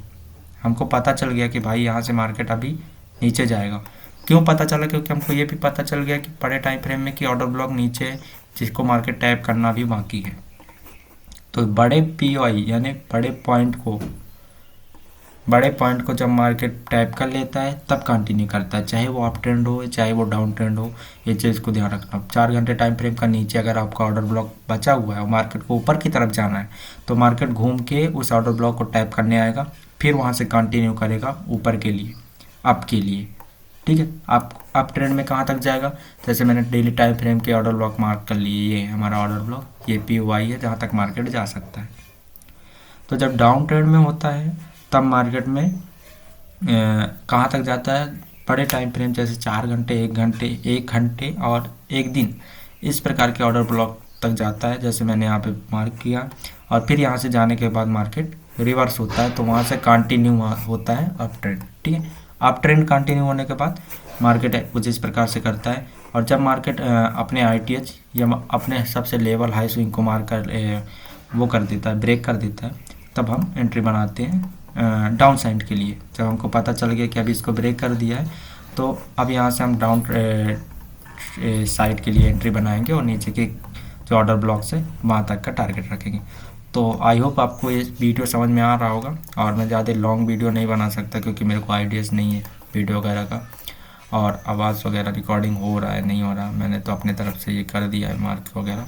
हमको पता चल गया कि भाई यहाँ से मार्केट अभी नीचे जाएगा। क्यों पता चला, क्योंकि हमको ये भी पता चल गया कि बड़े टाइम फ्रेम में कि ऑर्डर ब्लॉक नीचे है, जिसको मार्केट टैप करना भी बाकी है। तो बड़े POI यानी बड़े पॉइंट को जब मार्केट टैप कर लेता है तब कंटिन्यू करता है, चाहे वो अप ट्रेंड हो चाहे वो डाउन ट्रेंड हो, ये चीज़ को ध्यान रखना। 4 घंटे टाइम फ्रेम का नीचे अगर आपका ऑर्डर ब्लॉक बचा हुआ है और मार्केट को ऊपर की तरफ जाना है, तो मार्केट घूम के उस ऑर्डर ब्लॉक को टैप करने आएगा, फिर वहाँ से कंटिन्यू करेगा ऊपर के लिए, अप के लिए, ठीक है। अप ट्रेंड में कहाँ तक जाएगा, जैसे मैंने डेली टाइम फ्रेम के ऑर्डर ब्लॉक मार्क कर लिए, ये हमारा ऑर्डर ब्लॉक, ये POI है जहाँ तक मार्केट जा सकता है। तो जब डाउन ट्रेंड में होता है तब मार्केट में कहाँ तक जाता है, बड़े टाइम फ्रेम जैसे 4 घंटे, 1 घंटे और 1 दिन, इस प्रकार के ऑर्डर ब्लॉक तक जाता है, जैसे मैंने यहाँ पे मार्क किया। और फिर यहाँ से जाने के बाद मार्केट रिवर्स होता है, तो वहाँ से कंटिन्यू होता है अप ट्रेंड, ठीक है। अप ट्रेंड कंटिन्यू होने के बाद मार्केट कुछ इस प्रकार से करता है, और जब मार्केट अपने ITH या अपने सबसे लेवल हाई स्विंग को मार कर वो कर देता है, ब्रेक कर देता है, तब हम एंट्री बनाते हैं डाउन साइड के लिए। जब हमको पता चल गया कि अभी इसको ब्रेक कर दिया है, तो अब यहाँ से हम डाउन साइड के लिए एंट्री बनाएंगे, और नीचे के जो ऑर्डर ब्लॉक से वहाँ तक का टारगेट रखेंगे। तो आई होप आपको ये वीडियो समझ में आ रहा होगा, और मैं ज़्यादा लॉन्ग वीडियो नहीं बना सकता क्योंकि मेरे को आइडियाज़ नहीं है वीडियो वगैरह का, और आवाज़ वगैरह रिकॉर्डिंग हो रहा है नहीं हो रहा, मैंने तो अपने तरफ से ये कर दिया है मार्क वगैरह।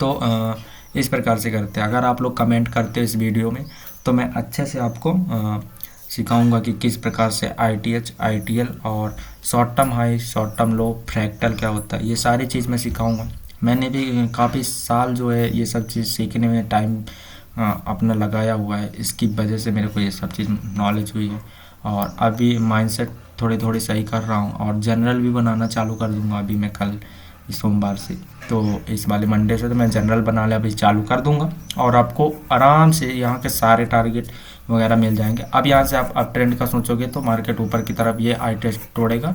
तो इस प्रकार से करते हैं। अगर आप लोग कमेंट करते हो इस वीडियो में, तो मैं अच्छे से आपको सिखाऊंगा कि किस प्रकार से ITH, ITL और short term high, short term लो, फ्रैक्टल क्या होता है, ये सारी चीज़ मैं सिखाऊंगा। मैंने भी काफ़ी साल जो है ये सब चीज़ सीखने में टाइम अपना लगाया हुआ है, इसकी वजह से मेरे को ये सब चीज़ नॉलेज हुई है, और अभी माइंडसेट थोड़ी थोड़ी सही कर रहा हूँ, और जनरल भी बनाना चालू कर दूँगा अभी मैं कल सोमवार से। तो इस वाले मंडे से तो मैं जनरल बना ले अभी चालू कर दूंगा और आपको आराम से यहाँ के सारे टारगेट वगैरह मिल जाएंगे। अब यहाँ से आप अप ट्रेंड का सोचोगे तो मार्केट ऊपर की तरफ ये आई टेस्ट तोड़ेगा,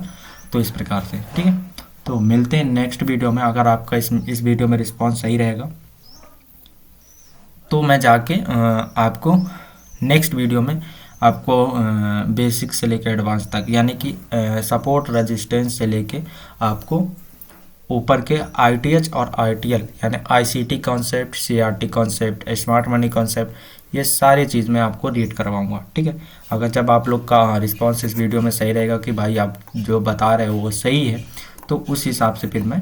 तो इस प्रकार से, ठीक है। तो मिलते हैं नेक्स्ट वीडियो में। अगर आपका इस वीडियो में रिस्पॉन्स सही रहेगा तो मैं जाके आपको नेक्स्ट वीडियो में आपको बेसिक से लेकर एडवांस तक, यानी कि सपोर्ट रेजिस्टेंस से लेके आपको ऊपर के आईटीएच और आईटीएल यानी ICT concept, CRT concept, smart money concept, ये सारी चीज़ मैं आपको रीड करवाऊंगा, ठीक है। अगर जब आप लोग का रिस्पॉन्स इस वीडियो में सही रहेगा कि भाई आप जो बता रहे हो वो सही है, तो उस हिसाब से फिर मैं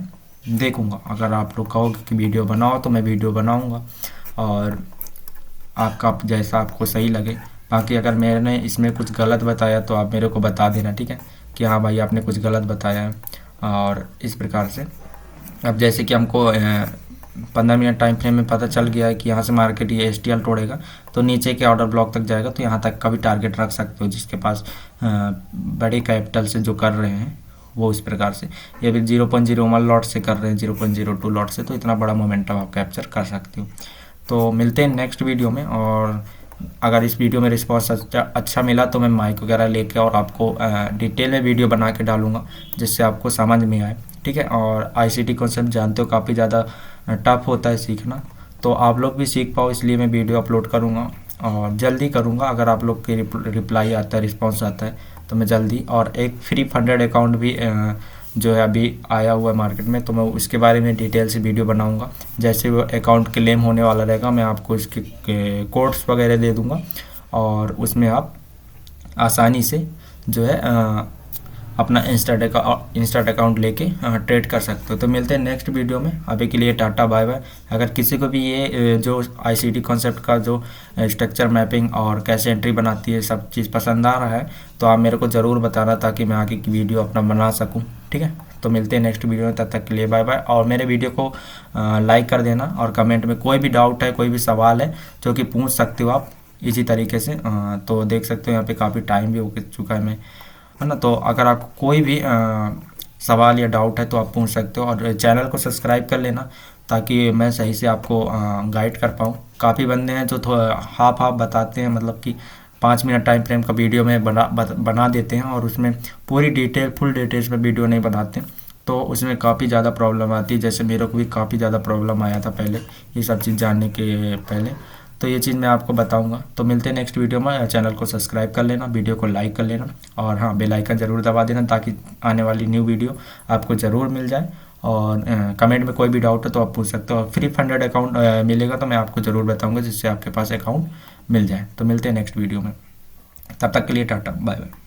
देखूंगा। अगर आप लोग कहोगे कि वीडियो बनाओ तो मैं वीडियो बनाऊंगा, और आपका जैसा आपको सही लगे। बाकी अगर मैंने इसमें कुछ गलत बताया तो आप मेरे को बता देना, ठीक है, कि हाँ भाई आपने कुछ गलत बताया है। और इस प्रकार से अब जैसे कि हमको 15 मिनट टाइम फ्रेम में पता चल गया है कि यहाँ से मार्केट ये एसटीएल तोड़ेगा तो नीचे के ऑर्डर ब्लॉक तक जाएगा, तो यहाँ तक का भी टारगेट रख सकते हो जिसके पास बड़े कैपिटल से जो कर रहे हैं वो इस प्रकार से। ये भी 0.01 लॉट से कर रहे हैं, 0.02 लॉट से, तो इतना बड़ा मोमेंटम आप कैप्चर कर सकते हो। तो मिलते हैं नेक्स्ट वीडियो में। और अगर इस वीडियो में रिस्पॉन्स अच्छा मिला तो मैं माइक वगैरह लेके और आपको डिटेल में वीडियो बना के डालूंगा जिससे आपको समझ में आए, ठीक है। और आईसीटी कॉन्सेप्ट जानते हो काफ़ी ज़्यादा टफ होता है सीखना, तो आप लोग भी सीख पाओ इसलिए मैं वीडियो अपलोड करूँगा और जल्दी करूँगा। अगर आप लोग के रिप्लाई आता है, रिस्पॉन्स आता है तो मैं जल्दी, और एक फ्री फंडेड अकाउंट भी जो है अभी आया हुआ है मार्केट में, तो मैं उसके बारे में डिटेल से वीडियो बनाऊंगा। जैसे वो अकाउंट क्लेम होने वाला रहेगा मैं आपको इसके कोड्स वगैरह दे दूंगा और उसमें आप आसानी से जो है अपना इंस्टाट अकाउंट लेके ट्रेड कर सकते हो। तो मिलते हैं नेक्स्ट वीडियो में, अभी के लिए टाटा बाय बाय। अगर किसी को भी ये जो आईसीटी कॉन्सेप्ट का जो स्ट्रक्चर मैपिंग और कैसे एंट्री बनाती है सब चीज़ पसंद आ रहा है तो आप मेरे को ज़रूर बताना ताकि मैं आगे की वीडियो अपना बना सकूँ, ठीक है। तो मिलते हैं नेक्स्ट वीडियो में, तब तक के लिए बाय बाय। और मेरे वीडियो को लाइक कर देना और कमेंट में कोई भी डाउट है, कोई भी सवाल है जो कि पूछ सकते हो आप इसी तरीके से। तो देख सकते हो यहाँ पे काफ़ी टाइम भी हो चुका है है ना। तो अगर आपको कोई भी सवाल या डाउट है तो आप पूछ सकते हो, और चैनल को सब्सक्राइब कर लेना ताकि मैं सही से आपको गाइड कर पाऊँ। काफ़ी बंदे हैं जो हाफ बताते हैं, मतलब कि 5 मिनट टाइम फ्रेम का वीडियो में बना देते हैं और उसमें पूरी डिटेल फुल डिटेल्स में वीडियो नहीं बनाते, तो उसमें काफ़ी ज़्यादा प्रॉब्लम आती है। जैसे मेरे को भी काफ़ी ज़्यादा प्रॉब्लम आया था पहले ये सब चीज़ जानने के पहले, तो ये चीज़ मैं आपको बताऊंगा। तो मिलते हैं नेक्स्ट वीडियो में। चैनल को सब्सक्राइब कर लेना, वीडियो को लाइक कर लेना, और हाँ बेल आइकन ज़रूर दबा देना ताकि आने वाली न्यू वीडियो आपको ज़रूर मिल जाए। और कमेंट में कोई भी डाउट है तो आप पूछ सकते हो। फ्री फंडेड अकाउंट मिलेगा तो मैं आपको ज़रूर बताऊँगा जिससे आपके पास अकाउंट मिल जाए। तो मिलते हैं नेक्स्ट वीडियो में, तब तक के लिए टाटा बाय बाय।